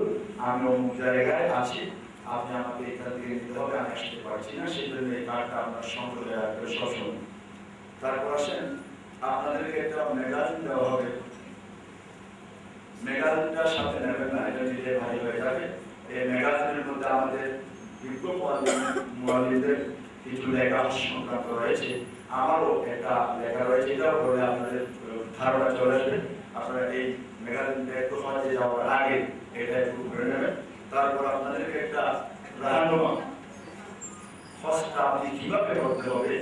আমি অমুক জায়গায় আছি, আপনি আমাকে এখান থেকে নিতে হবে, আমি আসতে পারছি না, সেই জন্য এই কার্ডটা আপনার সঙ্গে রাখবে সবসময়। তারপর আসেন আপনাদেরকে একটা ম্যাগাজিন দেওয়া হবে। ম্যাগাজিনটার সাথে নেবেন না, এটা নিজে ভাই হয়ে যাবে। এই ম্যাগাজিনের মধ্যে আমাদের বিজ্ঞ মুআল্লিমদের কিছু লেখা সংক্রান্ত রয়েছে, আমারও একটা লেখা রয়েছে, এটাও পড়লে আপনাদের ধারণা চলে আসবে। আপনারা এই ম্যাগাজিনটা একটু সহজে যাওয়ার আগে এটা একটু করে নেবেন। তারপর আপনাদেরকে একটা রাহনুমা খসড়া আপনি কিভাবে করতে হবে,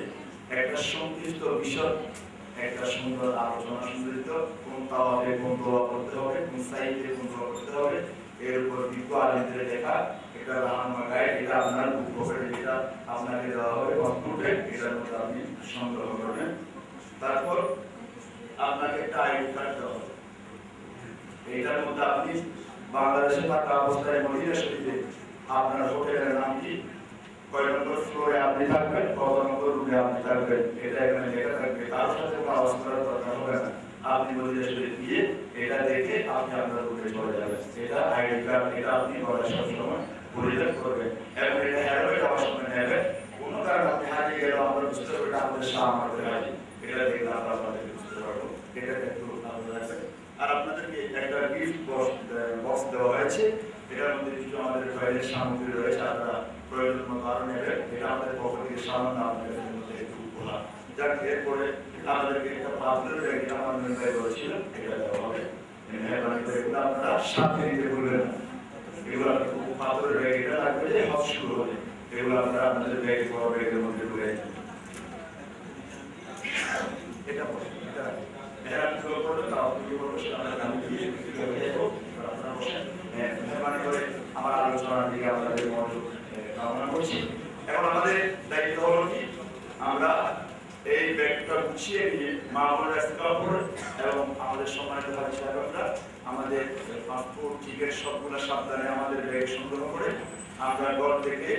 একটা সংক্ষিপ্ত বিষয়, একটা সুন্দর আলোচনা সুন্দরিত, কোন তাওয়াফে কোন দোয়া করতে হবে, কোন সাইতে কোন দোয়া করতে হবে, এর উপর বিজ্ঞ আলেমদের লেখা একটা রাহনুমা গাইড, এটা আপনার বুক পকেটে যেটা আপনাকে দেওয়া হবে কম্পিউটার, এটার মধ্যে আপনি সংগ্রহ করবেন। তারপর আপনাকে একটা আইডি কার্ড দেওয়া হবে। এইটার মধ্যে আপনি বাংলাদেশে থাকা অবস্থায় মদিনা শরীফে আপনার হোটেলের নাম কি, কয় নম্বর ফ্লোরে আপনি থাকবেন, কত নম্বর রুমে আপনি থাকবেন, এটা এখানে লেখা থাকবে। কারোর সাথে কোনো আওয়াজ করার দরকার হবে না, আপনি মদিনা শরীফ গিয়ে এটা দেখে আপনি আপনার রুমে চলে যাবেন। এটা আইডি কার্ড, এটা আপনি গলায় সবসময় পরিধান করবেন এবং এটা হেলমেট যাওয়ার সময় নেবেন। কোনো কারণে আপনি হারিয়ে গেলেও আমরা বুঝতে পারবো এটা আমাদের শাহ আমাদের হাজি, এটা দেখলে আমরা আপনাদেরকে বুঝতে পারবো, এটা একটু আপনারা রাখবেন। আর আপনাদেরকে একটা গিফট বক্স দেওয়া হয়েছে, এটার মধ্যে কিছু আমাদের বাইরের সামগ্রী রয়েছে, আপনারা প্রয়োজন মতো আরো নেবেন। এটা আমাদের পক্ষ থেকে সামান্য আপনাদের মধ্যে একটু উপহার, যার এরপরে আমাদেরকে একটা পাত্রের ব্যাগ, এটা আমার মেম্বারে বলেছিল, এটা দেওয়া হবে। মেহরবানি করে এগুলো আপনারা সাথে নিতে ভুলবেন না, এগুলো পাত্রের ব্যাগ, এটা লাগবে যে হজ শুরু হবে, এগুলো আপনারা আপনাদের ব্যাগ বড় ব্যাগের মধ্যে ঢুকে এটা মেহরবানি করে আমার আলোচনার দিকে আপনাদের মনোযোগ কামনা করছি। এখন আমাদের দায়িত্ব হলো কি, আমরা এই ব্যাগটা গুছিয়ে নিয়ে মা বোনের করে এবং আমাদের সম্মানিত হাজি সাহেবরা আমাদের পাসপোর্ট টিকিট সবগুলো সাবধানে আমাদের ব্যাগ সংগ্রহ করে আমরা ঘর থেকে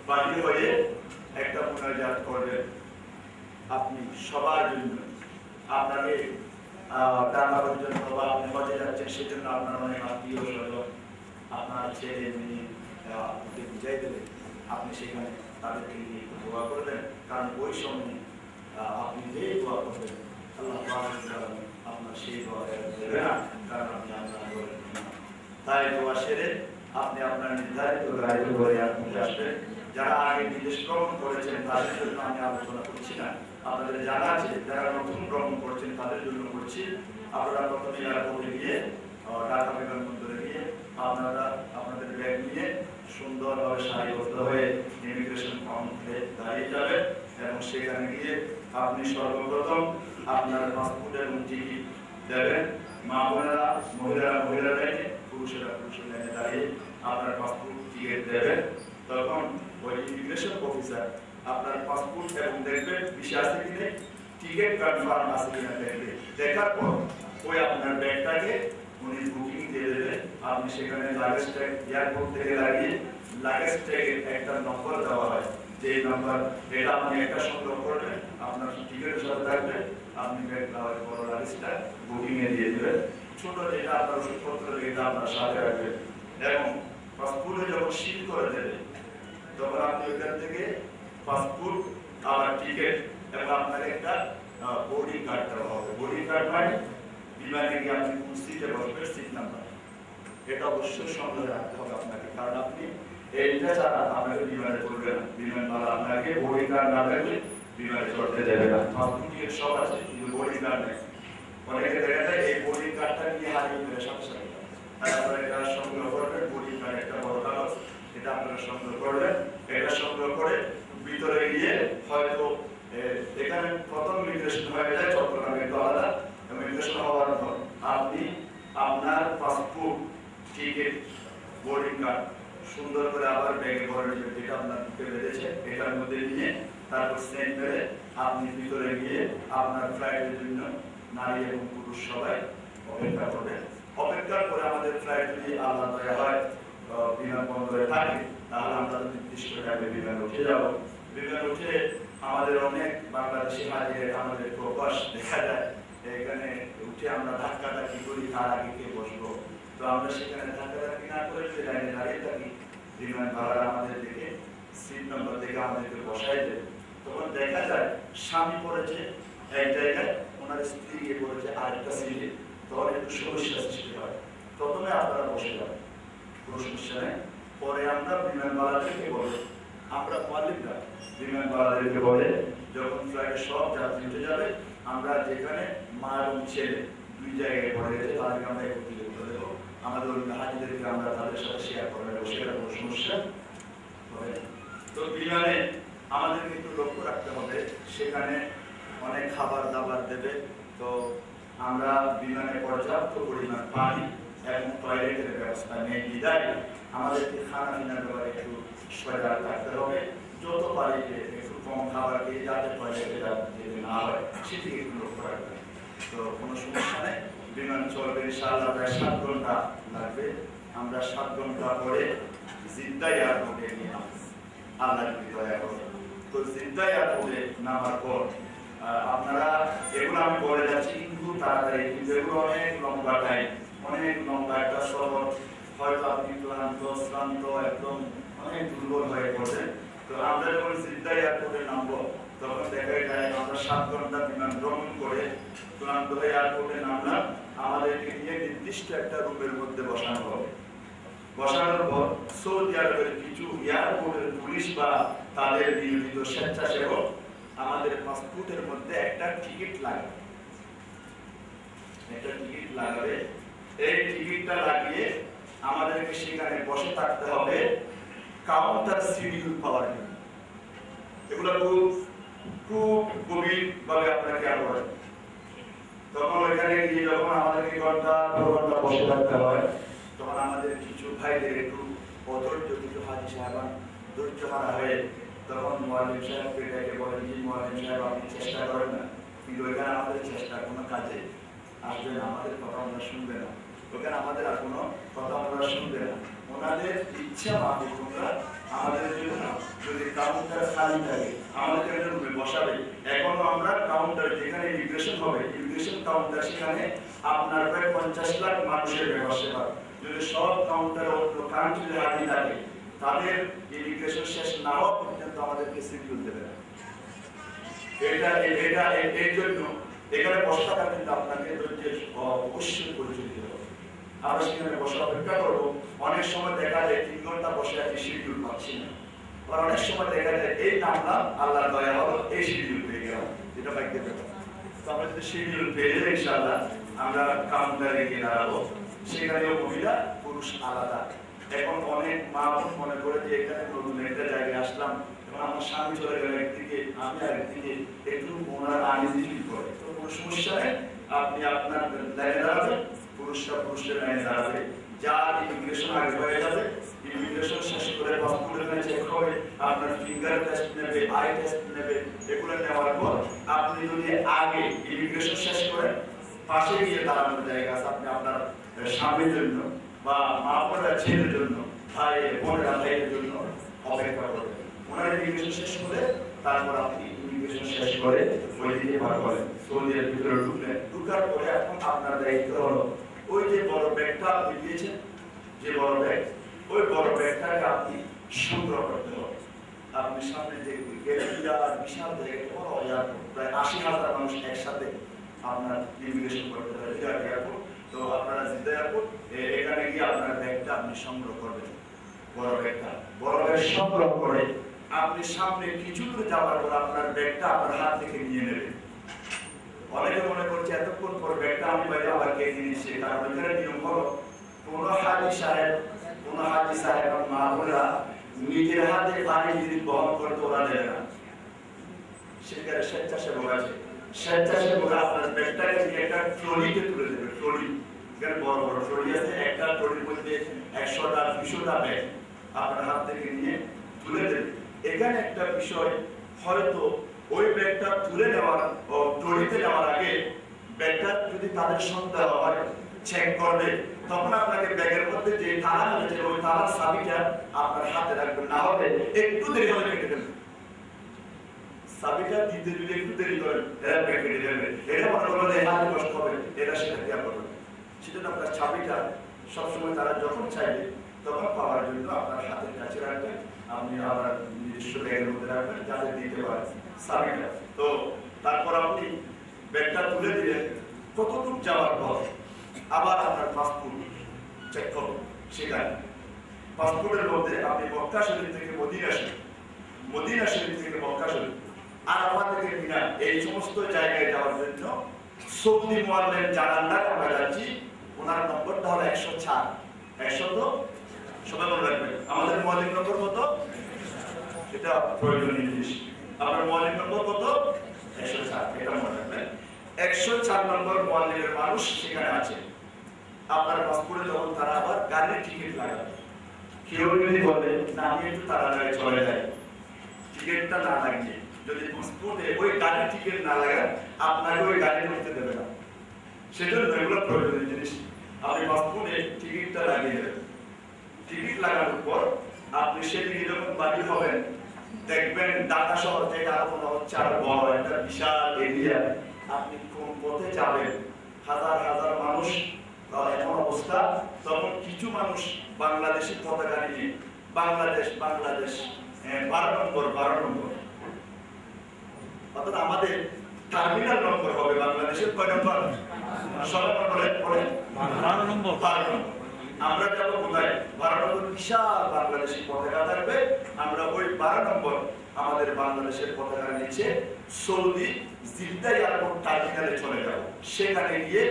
বাহির হয়ে একটা মুনাজাত করবেন। আপনি সবার জন্য, আপনাকে টাকা পর্যন্ত বা আপনি হজে যাচ্ছেন সেজন্য আপনার অনেক আত্মীয় স্বজন, আপনার ছেলে মেয়ে আপনাকে বুঝাই দেবে, আপনি সেখানে তাদেরকে নিয়ে দোয়া করবেন, কারণ ওই সময় আপনি যে দোয়া করবেন আল্লাহ আপনার সেই দোয়া দেবে না, কারণ আপনি আপনার করেন। তাই দোয়া সেরে আপনি আপনার নির্ধারিত গাড়িতে করে আপনি আসবেন। যারা আগে বিদেশ ভ্রমণ করেছেন তাদের জন্য আমি আলোচনা করছি না, আপনাদের জানা আছে, যারা নতুন ভ্রমণ করছেন তাদের জন্য করছি। আপনারা প্রথমে এয়ারপোর্টে গিয়ে ঢাকা বিমানবন্দরে গিয়ে আপনারা আপনাদের ব্যাগ নিয়ে সুন্দরভাবে সারিবদ্ধ হয়ে ইমিগ্রেশন কাউন্টারে দাঁড়িয়ে যাবেন এবং সেখানে গিয়ে আপনি সর্বপ্রথম আপনার পাসপোর্ট এবং টিকিট দেবেন। মা বোনেরা মহিলারা লাইনে, পুরুষেরা পুরুষের লাইনে দাঁড়িয়ে আপনার পাসপোর্ট টিকিট দেবেন। তখন ওই ইমিগ্রেশন অফিসার আপনার পাসপোর্ট এবং দেখবেন ভিসা আছে কি নেই, টিকিট কনফার্ম আছে কিনা দেখবে। দেখার পর ওই আপনার ব্যাগটাকে উনি বুকিং দিয়ে দেবে। আপনি সেখানে লাগেজ ট্যাগ এয়ারপোর্ট থেকে লাগিয়ে লাগেজ ট্যাগের একটা নম্বর দেওয়া হয়, যে নাম্বার এটা আপনি একটা সংগ্রহ করবেন, আপনার টিকিটের সাথে থাকবে। আপনি ব্যাগটা বড় লাগেজটা বুকিং এ দিয়ে দেবেন। ছোট যেটা আপনার ওষুধপত্র এটা আপনার সাথে রাখবেন। এবং পাসপোর্টে যখন সিল করে দেবে তখন আপনি ওইখান থেকে পাসপোর্ট আবার টিকিট এবং আপনার একটা বোর্ডিং কার্ড দেওয়া হবে। বোর্ডিং কার্ড মানে বিমানে গিয়ে আপনি কোন সিটে বসবেন, সিট নাম্বার এটা অবশ্যই সঙ্গে রাখতে হবে আপনাকে, কারণ আপনি এইটা ছাড়া আপনাকে বিমানে চলবে না। বিমানবালা আপনাকে বোর্ডিং কার্ড না থাকলে বিমানে চড়তে দেবে না। পাসপোর্ট টিকিট সব আছে কিন্তু বোর্ডিং কার্ড নেই। অনেকে দেখা যায় এই বোর্ডিং কার্ডটা নিয়ে হারিয়ে ফেলে সাথে সাথে, তারপরে এটা সংগ্রহ করবেন। বোর্ডিং কার্ড একটা বড় কাগজ, এটা আপনারা সংগ্রহ করবেন। এটা সংগ্রহ করে ভিতরে গিয়ে হয়তো এখানে প্রথম ইমিগ্রেশন হয়ে যায় চট্টগ্রামে একটু আলাদা। ইমিগ্রেশন হওয়ার পর আপনি আপনার পাসপোর্ট টিকিট বোর্ডিং কার্ড সুন্দর করে আবার ব্যাগে ভরে নেবেন, যেটা আপনার বুকে বেঁধেছে এটার মধ্যে নিয়ে তারপর সেন্ড করে আপনি ভিতরে গিয়ে আপনার ফ্লাইটের জন্য নারী এবং পুরুষ সবাই অপেক্ষা করবেন। অপেক্ষা করে আমাদের ফ্লাইট যদি আল্লাহ দয়া হয় বিমানবন্দরে থাকে, তাহলে আমরা নির্দিষ্ট টাইমে বিমানে উঠে যাব। বিমানে উঠে আমাদের অনেক বাংলাদেশি হাজির আমাদের প্রবাস দেখা যায়, এখানে উঠে আমরা ধাক্কাধাক্কি করি কার আগে কে বসবো। তো আমরা সেখানে ধাক্কাধাক্কি না করে যে লাইনে দাঁড়িয়ে থাকি, বিমান ভাড়া আমাদের দেখে সিট নম্বর দেখে আমাদেরকে বসাই দেয়। তখন দেখা যায় স্বামী পড়েছে এক জায়গায়, ওনার স্ত্রী গিয়ে পড়েছে আরেকটা সিটে, তখন একটু সমস্যা সৃষ্টি হয়। প্রথমে আপনারা বসে যাবেন, কোনো সমস্যা নেই। পরে আমরা বিমানবালাদেরকে বলে, আমরা মালিকরা বিমানবালাদেরকে বলে যখন ফ্লাইটে সব যাত্রী উঠে যাবে, আমরা যেখানে মা এবং ছেলে দুই জায়গায় পড়ে গেছে তাদেরকে আমরা একত্রিত করে দেবো। আমাদের হাজিদেরকে আমরা তাদের সাথে শেয়ার করে দেবো, সেটা কোনো সমস্যা হবে না। তো বিমানে আমাদের কিন্তু লক্ষ্য রাখতে হবে, সেখানে অনেক খাবার দাবার দেবে। তো আমরা বিমানে পর্যাপ্ত পরিমাণ পানি এবং টয়লেটের ব্যবস্থা নেই বিদায় আমাদেরকে খানা পিনার ব্যাপারে একটু সজাগ থাকতে হবে। যত পারি একটু কম খাবার খেয়ে যাতে টয়লেটে যেতে না হয় সেদিকে একটু লক্ষ্য রাখবে। তো কোনো সমস্যা নেই, বিমান চলবে ইনশাআল্লাহ। প্রায় 7 ঘন্টা লাগবে। আমরা 7 ঘন্টা পরে জিদ্দা এয়ারপোর্টে নিয়ে আল্লাহ যদি দয়া করে। তো জিদ্দা এয়ারপোর্টে নামার পর আপনারা এগুলো আমি বলে যাচ্ছি কিন্তু তাড়াতাড়ি, কিন্তু এগুলো অনেক লম্বা টাইম, অনেক লম্বা একটা সফর। হয়তো আপনি শ্রান্ত একদম অনেক দুর্বল হয়ে পড়ছেন। তো আমরা যখন জিদ্দা এয়ারপোর্টে নামবো তখন দেখা যায় আমরা 7 ঘন্টা বিমান ভ্রমণ করে ক্লান্ত হয়ে এয়ারপোর্টে নামলাম। আমাদেরকে নিয়ে নির্দিষ্ট একটা রুমের মধ্যে বসানো হবে। বসানোর পর সৌদি আরবের কিছু এয়ারপোর্টের পুলিশ বা তাদের নিয়োজিত স্বেচ্ছাসেবক আমাদের পাসপোর্টের মধ্যে একটা টিকিট লাগাবে, একটা টিকিট লাগাবে। এই টিকিটটা লাগিয়ে আমাদেরকে সেখানে বসে থাকতে হবে কাউন্টার শিডিউল পাওয়ার জন্য। এগুলো খুব গভীর ভাবে আপনাকে আবার তখন ওইখানে গিয়ে যখন আমাদেরকে ঘন্টা বসে থাকতে হয়, তখন আমাদের কিছু ভাইদের একটু অধৈর্য, কিছু হাজি সাহেবান ধৈর্য হারা হয়ে তখন মুয়াল্লিম সাহেবকে ডেকে বলেন, যে মুয়াল্লিম সাহেব আপনি চেষ্টা করেন না, কিন্তু ওইখানে আমাদের চেষ্টা কোনো কাজে আসবে না, আমাদের কথা আমরা শুনবে না, ওখানে আমাদের আর কোনো কথা আমরা শুনবে না। ওনাদের ইচ্ছা মাফিক তোমরা আমাদের জন্য যদি কাউন্টার খালি থাকে আমাদের রুমে বসাবে। এখনো আমরা কাউন্টার যেখানে ইমিগ্রেশন হবে, ইমিগ্রেশন কাউন্টার সেখানে আপনার প্রায় 50 লাখ মানুষের ব্যবস্থা। যদি সব কাউন্টার অন্য কান্ট্রিতে হাতি থাকে, তাদের ইমিগ্রেশন শেষ না হওয়া পর্যন্ত আমাদেরকে শিডিউল দেবে না। এর জন্য এখানে বসাটা কিন্তু আপনাকে ধৈর্যের অবশ্যই পরিচয় দিতে হবে। আমরা সেখানে বসে অপেক্ষা করবো। অনেক সময় দেখা যায় 3 ঘন্টা বসে আছি, শিডিউল পাচ্ছি না। আর অনেক সময় দেখা যায় এই নামলাম, আল্লাহর দয়া হলো, এই শিডিউল পেয়ে গেলাম, এটা ভাগ্যের ব্যাপার। তো আমরা যদি শিডিউল পেয়ে যাই ইনশাআল্লাহ আমরা কাউন্টারে গিয়ে দাঁড়াবো। সেখানেও মহিলা পুরুষ আলাদা, এখন অনেক মা মনে করে যে এখানে নতুন একটা জায়গায় আসলাম, এবং আমার স্বামী চলে গেল একদিকে, আমি আরেকদিকে, একটু ওনার আনিজি ফিল করে। তো কোনো সমস্যা নেই, আপনি আপনার লাইনে দাঁড়াবেন, পুরুষরা পুরুষের লাইনে দাঁড়াবে। যার ইমিগ্রেশন আগে হয়ে যাবে, ইমিগ্রেশন শেষ করে পাসপোর্টের কাছে চেক হবে, আপনার ফিঙ্গার টেস্ট নেবে, আই টেস্ট নেবে, এগুলো নেওয়ার পর আপনি যদি আগে ইমিগ্রেশন শেষ করেন, পাশে গিয়ে দাঁড়ানোর জায়গা আছে, আপনি আপনার স্বামীর জন্য বা মা বোনেরা ছেলের জন্য, ভাই বোনেরা ভাইয়ের জন্য অপেক্ষা করবেন। ওনার ইমিগ্রেশন শেষ করে তারপর আপনি ইমিগ্রেশন শেষ করে ওই দিকে বার করেন, সৌদির ভিতরে ঢুকলেন। ঢুকার পরে এখন আপনার দায়িত্ব হলো ওই যে বড় ব্যাগটা আপনি দিয়েছেন, যে বড় ব্যাগ, ওই বড় ব্যাগটাকে আপনি সংগ্রহ করতে হবে। আপনি সামনে যে বিশাল জায়গায় বড় এয়ারপোর্ট, প্রায় 80,000 মানুষ একসাথে আপনার ইমিগ্রেশন করতে হবে বিরাট এয়ারপোর্ট। তো আপনারা জিদ্দা এয়ারপোর্ট, এখানে গিয়ে আপনার ব্যাগটা আপনি সংগ্রহ করবেন। বড় ব্যাগটা, বড় ব্যাগ সংগ্রহ করে আপনি সামনে কিছু দূর যাওয়ার পর আপনার ব্যাগটা আপনার হাত থেকে নিয়ে নেবেন। অনেকে মনে করছে এতক্ষণ পর ব্যাগটা আমি বাইরে আবার কে নিয়েছি, কারণ এখানে নিয়ম হলো কোন হাজি সাহেব মা বোনেরা নিজের হাতে পানি যদি বহন করতে ওরা দেবে না। সেখানে স্বেচ্ছাসেবক আছে, স্বেচ্ছাসেবকরা আপনার ব্যাগটাকে নিয়ে একটা ট্রলিতে তুলে দেবে। ট্রলি, এখানে বড় বড় ট্রলি আছে, একটা ট্রলির মধ্যে 100টা 200টা ব্যাগ আপনার হাত থেকে নিয়ে তুলে দেবে। এখানে একটা বিষয়, হয়তো ওই ব্যাগটা তুলে নেওয়ার ট্রলিতে নেওয়ার আগে ব্যাগটা যদি তাদের সন্দেহ হয়, চেক করবে, তখন আপনাকে ব্যাগের মধ্যে যে তালা রয়েছে ওই তালার চাবিটা আপনার হাতে রাখবেন, না হলে একটু দেরি হলে কেটে দেবেন। চাবিটা দিতে যদি একটু দেরি করেন, এরা ব্যাগ কেটে দেবে। এটা মনে করবেন যে হাতে কষ্ট হবে, এরা সেটা দেওয়া করবে। সেজন্য আপনার চাবিটা সবসময় তারা যখন চাইবে তখন পাওয়ার জন্য আপনার হাতের কাছে রাখবেন, আপনি আবার নিজস্ব ব্যাগের মধ্যে রাখবেন যাতে দিতে পারেন চাবিটা। তো তারপর আপনি ব্যাগটা তুলে দিলেন, কতটুকু যাওয়ার পর আবার আপনার পাসপোর্ট চেক করুন। সেখানে পাসপোর্টের মধ্যে আপনি মক্কা শরীফ থেকে মদিনা শরীফ, মদিনা শরীফ থেকে মক্কা শরীফ, আরাফা থেকে মিনা, এই সমস্ত জায়গায় যাওয়ার জন্য সৌদি মুআল্লিম জানান্নার আমরা যাচ্ছি, ওনার নম্বরটা হলো 104। 100 তো সবাই মনে রাখবেন। আমাদের মুআল্লিম নম্বর কত? এটা প্রয়োজনীয় জিনিস। আপনার মুআল্লিম নম্বর কত? 104, এটা মনে রাখবেন। 104 নম্বর মুআল্লিমের মানুষ সেখানে আছে। আপনার পাসপোর্টে যখন তারা আবার গাড়ির টিকিট লাগাবে, কেউ যদি বলে না আমি একটু তাড়াতাড়ি চলে যাই, টিকিটটা না লাগিয়ে যদি পাসপোর্টে ওই গাড়ির টিকিট না লাগান, আপনাকে ওই গাড়ি করতে দেবে না। সেজন্য এগুলো প্রয়োজনীয় জিনিস। আপনি পাসপোর্টে টিকিটটা লাগিয়ে দেবেন। টিকিট লাগানোর পর আপনি সেদিকে যখন বাড়ি হবেন, দেখবেন ঢাকা শহর থেকে আরো মনে হচ্ছে আরো বড় একটা বিশাল এরিয়া। আপনি কোন পথে যাবেন, হাজার হাজার মানুষ এমন অবস্থা, তখন কিছু মানুষ বাংলাদেশি পতাকা নিয়ে বাংলাদেশ 12 নম্বর, অর্থাৎ আমাদের টার্মিনাল নম্বর হবে বাংলাদেশের কয় নম্বর? 16 নম্বরে পড়ে 12 নম্বর। আমরা যাবো কোথায়? 12 নম্বর বিশাল বাংলাদেশি পতাকা থাকবে। আমরা ওই 12 নম্বর আমাদের বাংলাদেশের পতাকার নিচে সৌদি জিদ্দা এয়ারপোর্ট টার্মিনালে চলে যাব। সেখানে গিয়ে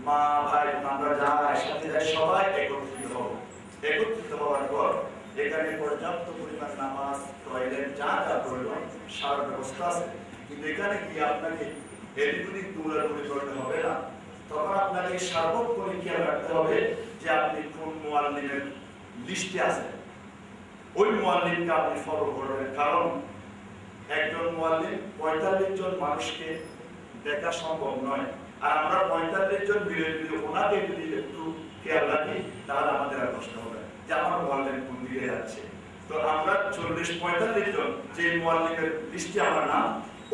মা ভাই আমরা যা একসাথে যাই সবাই একত্রিত হব। একত্রিত হওয়ার পর এখানে পর্যাপ্ত পরিমাণ নামাজ, টয়লেট, যা যা প্রয়োজন সারা ব্যবস্থা আছে। কিন্তু এখানে গিয়ে আপনাকে এদিক দৌড়াদৌড়ি করতে হবে না। তখন আপনাকে সার্বক্ষণিক খেয়াল রাখতে হবে যে আপনি কোন মুআল্লিমের লিস্টে আছেন, ওই মুআল্লিমকে আপনি ফলো করবেন। কারণ একজন মুআল্লিম 45 জন মানুষকে দেখা সম্ভব নয়। আর আমরা 45 জন মিলে যদি ওনাকে যদি একটু খেয়াল রাখি, তাহলে আমাদের আর কষ্ট হবে যে আমার মুআল্লিম কোন দিকে যাচ্ছে। তো আমরা 40-45 জন যে মুআল্লিমের লিস্টে আমার নাম,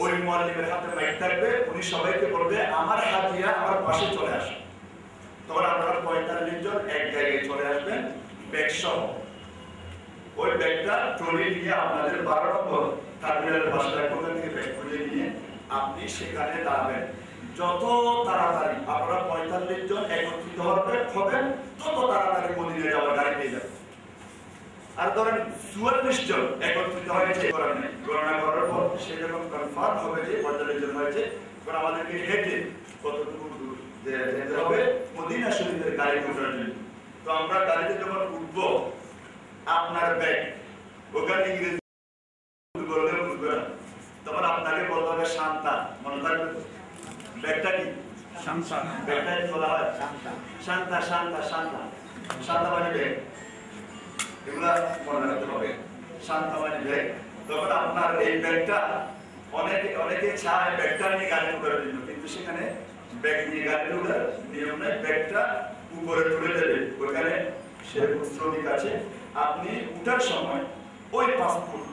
ওই মুআল্লিমের হাতে মাইক থাকবে, উনি সবাইকে বলবে আমার হাজিরা আমার পাশে চলে আসে। তখন আপনারা 45 জন এক জায়গায় চলে আসবেন ব্যাগ সহ। ওই ব্যাগটা ট্রলি নিয়ে আপনাদের 12 নম্বর টার্মিনালের পাশে কোথা থেকে ব্যাগ খুলে নিয়ে আপনি সেখানে দাঁড়াবেন। যত তাড়াতাড়ি আপনারা 45 জন একত্রিত হবেন, তত তাড়াতাড়ি মদিনায় যাওয়ার গাড়ি পেয়ে যাবেন। আর ধরেন 44 জন একত্রিত হয়েছে, গণনা করার পর সে যখন কনফার্ম হবে যে 45 জন হয়েছে, তখন আমাদেরকে হেঁটে কতটুকু দূর যেতে হবে মদিনা শরীফের গাড়ি ওঠার জন্য। তো আমরা গাড়িতে যখন উঠবো আপনার ব্যাগ, ওখানে ইংরেজি বললে বুঝবে না, তখন আপনাকে বলতে হবে শান্তা। মনে থাকবে ব্যাগটা কি? শান্তা। ব্যাগটা বলা হয় শান্তা, শান্তা, শান্তা, শান্তা, শান্তা মানে ব্যাগ। এগুলা মনে রাখতে হবে, শান্তা মানে ব্যাগ। তখন আপনার এই ব্যাগটা অনেকে চায় ব্যাগটা নিয়ে গাড়ি করার জন্য, কিন্তু সেখানে ব্যাগ নিয়ে গাড়ি তোলার নিয়ম নেই। ব্যাগটা উপরে তুলে দেবে, ওখানে সেরকম শ্রমিক আছে। আপনি উঠার সময় ওই পাসপোর্ট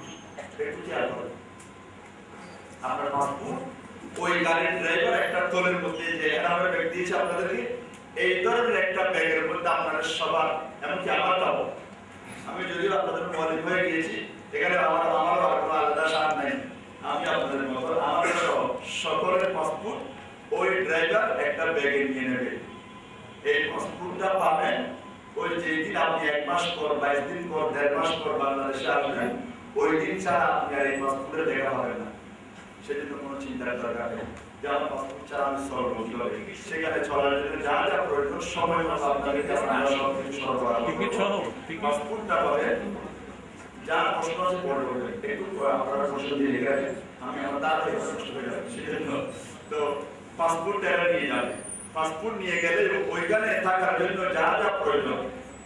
একটু খেয়াল করেন, আপনার পাসপোর্ট ওই গাড়ির ড্রাইভার একটা তোলের মধ্যে, যে এখানে আমরা ব্যাগ দিয়েছি আপনাদেরকে, এই ধরনের একটা ব্যাগের মধ্যে আপনাদের সবার, এমনকি আমারটাও, আমি যদিও আপনাদের মলিক হয়ে গিয়েছি, এখানে আমারও কোনো আলাদা সার নাই, আমি আপনাদের মতো আমাদের সকলের পাসপোর্ট ওই ড্রাইভার একটা ব্যাগে নিয়ে নেবে। এই পাসপোর্টটা পাবেন ওই যেদিন আপনি 1 মাস পর, 22 দিন পর, 1.5 মাস পর বাংলাদেশে আসবেন, ওই দিন ছাড়া আপনি আর এই পাসপোর্টে দেখা পাবেন না। সেজন্য কোনো চিন্তার দরকার নেই যে আমার পাসপোর্ট ছাড়া আমি চলবো কিভাবে। সেখানে চলার জন্য যা যা প্রয়োজন সময় মতো আপনাদের কাছে আমরা সবকিছু সরবরাহ করব। পাসপোর্টটা পাবেন, যা প্রশ্ন আছে পড়ে বলবেন, একটু আপনারা প্রশ্ন দিয়ে লিখে রাখেন, আমি আমার তাড়াতাড়ি প্রশ্ন হয়ে যাবে। সেজন্য তো পাসপোর্টটা নিয়ে যাবেন। পাসপোর্ট নিয়ে গেলে ওইখানে থাকার জন্য যা যা প্রয়োজন,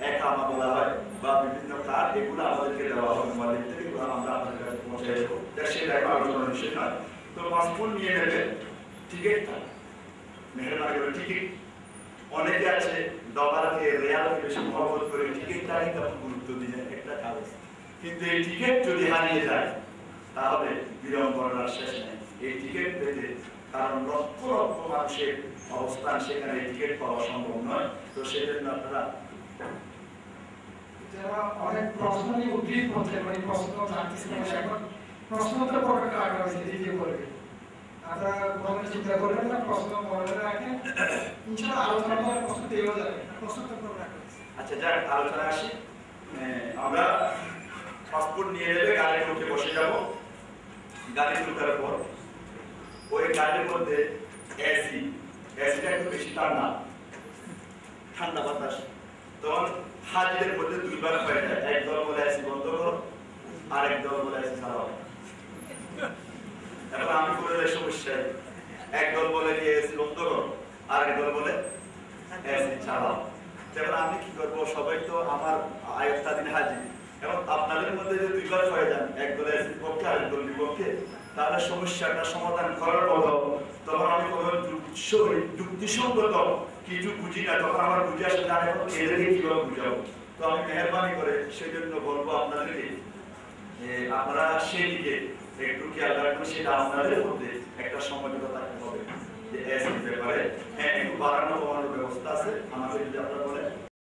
একামা বলা হয় বা বিভিন্ন কার্ড, এগুলো আমাদেরকে দেওয়া হবে মালিক থেকে, এগুলো আমরা আপনাদের কাছে পৌঁছে দেবো। সেটা একটা আলোচনার বিষয় নয়। তো পাসপোর্ট নিয়ে নেবে, টিকিটটা মেহরবানি করে টিকিট, অনেকে আছে ডলারকে রিয়ালকে বেশি মহব্বত করে টিকিটটাকে তখন গুরুত্ব দিয়ে একটা কাগজ, কিন্তু এই টিকিট যদি হারিয়ে যায় তাহলে বিড়ম্বনার শেষ নেই। এই টিকিট পেতে, কারণ লক্ষ লক্ষ মানুষের অবস্থান সেখানে টিকিট পাওয়া সম্ভব নয়। তো সেই জন্য আপনারা যারা অনেক প্রশ্ন নিয়ে উদ্ভিদ করছে, মানে প্রশ্ন জানতেছিলেন, এখন প্রশ্নোত্তর পর্বটা রাখা হয়েছে, দ্বিতীয় পর্বে। আপনারা কোনো চিন্তা করবেন না, প্রশ্ন পর্বে রাখেন, ইনশাআল্লাহ আলোচনা করে প্রশ্ন পেয়েও যাবে, প্রশ্নোত্তর পর্ব রাখা হয়েছে। আচ্ছা, যাক আলোচনা আসি। আমরা পাসপোর্ট নিয়ে নেবে, গাড়িতে উঠে বসে যাব। গাড়ি উঠার পর ওই গাড়ির মধ্যে এসিটা একটু বেশি ঠান্ডা বাতাস, তখন হাজিদের মধ্যে দুইবার হয়ে যায়। এক দল বলে এসি বন্ধ করো, আরেক দল বলে এসি চালাও। এখন আমি করে দেয় সমস্যা, এক দল বলে যে এসি বন্ধ করো, আরেক দল বলে এসি চালাও। এবার আমি কি করবো, সবাই তো আমার আয়ত্তাধীন হাজির। এবং আপনাদের মধ্যে যে দুইবার হয়ে যান, এক দল এসির পক্ষে আরেক দল বিপক্ষে, তাহলে সমস্যাটা সমাধান করার মতো তখন আমি যুক্তিসঙ্গত কিছু বুঝি না, তখন আমার বুঝে আসে না এখন এদেরকে কিভাবে বুঝাবো। তো আমি মেহরবানি করে সেই জন্য বলবো আপনাদেরকে, আপনারা সেই দিকে একটু খেয়াল রাখবেন। সেটা আপনাদের মধ্যে একটা সমঝোতা থাকতে হবে যে এসির ব্যাপারে একটু বাড়ানো কমানোর ব্যবস্থা আছে। আমাদের যদি আপনারা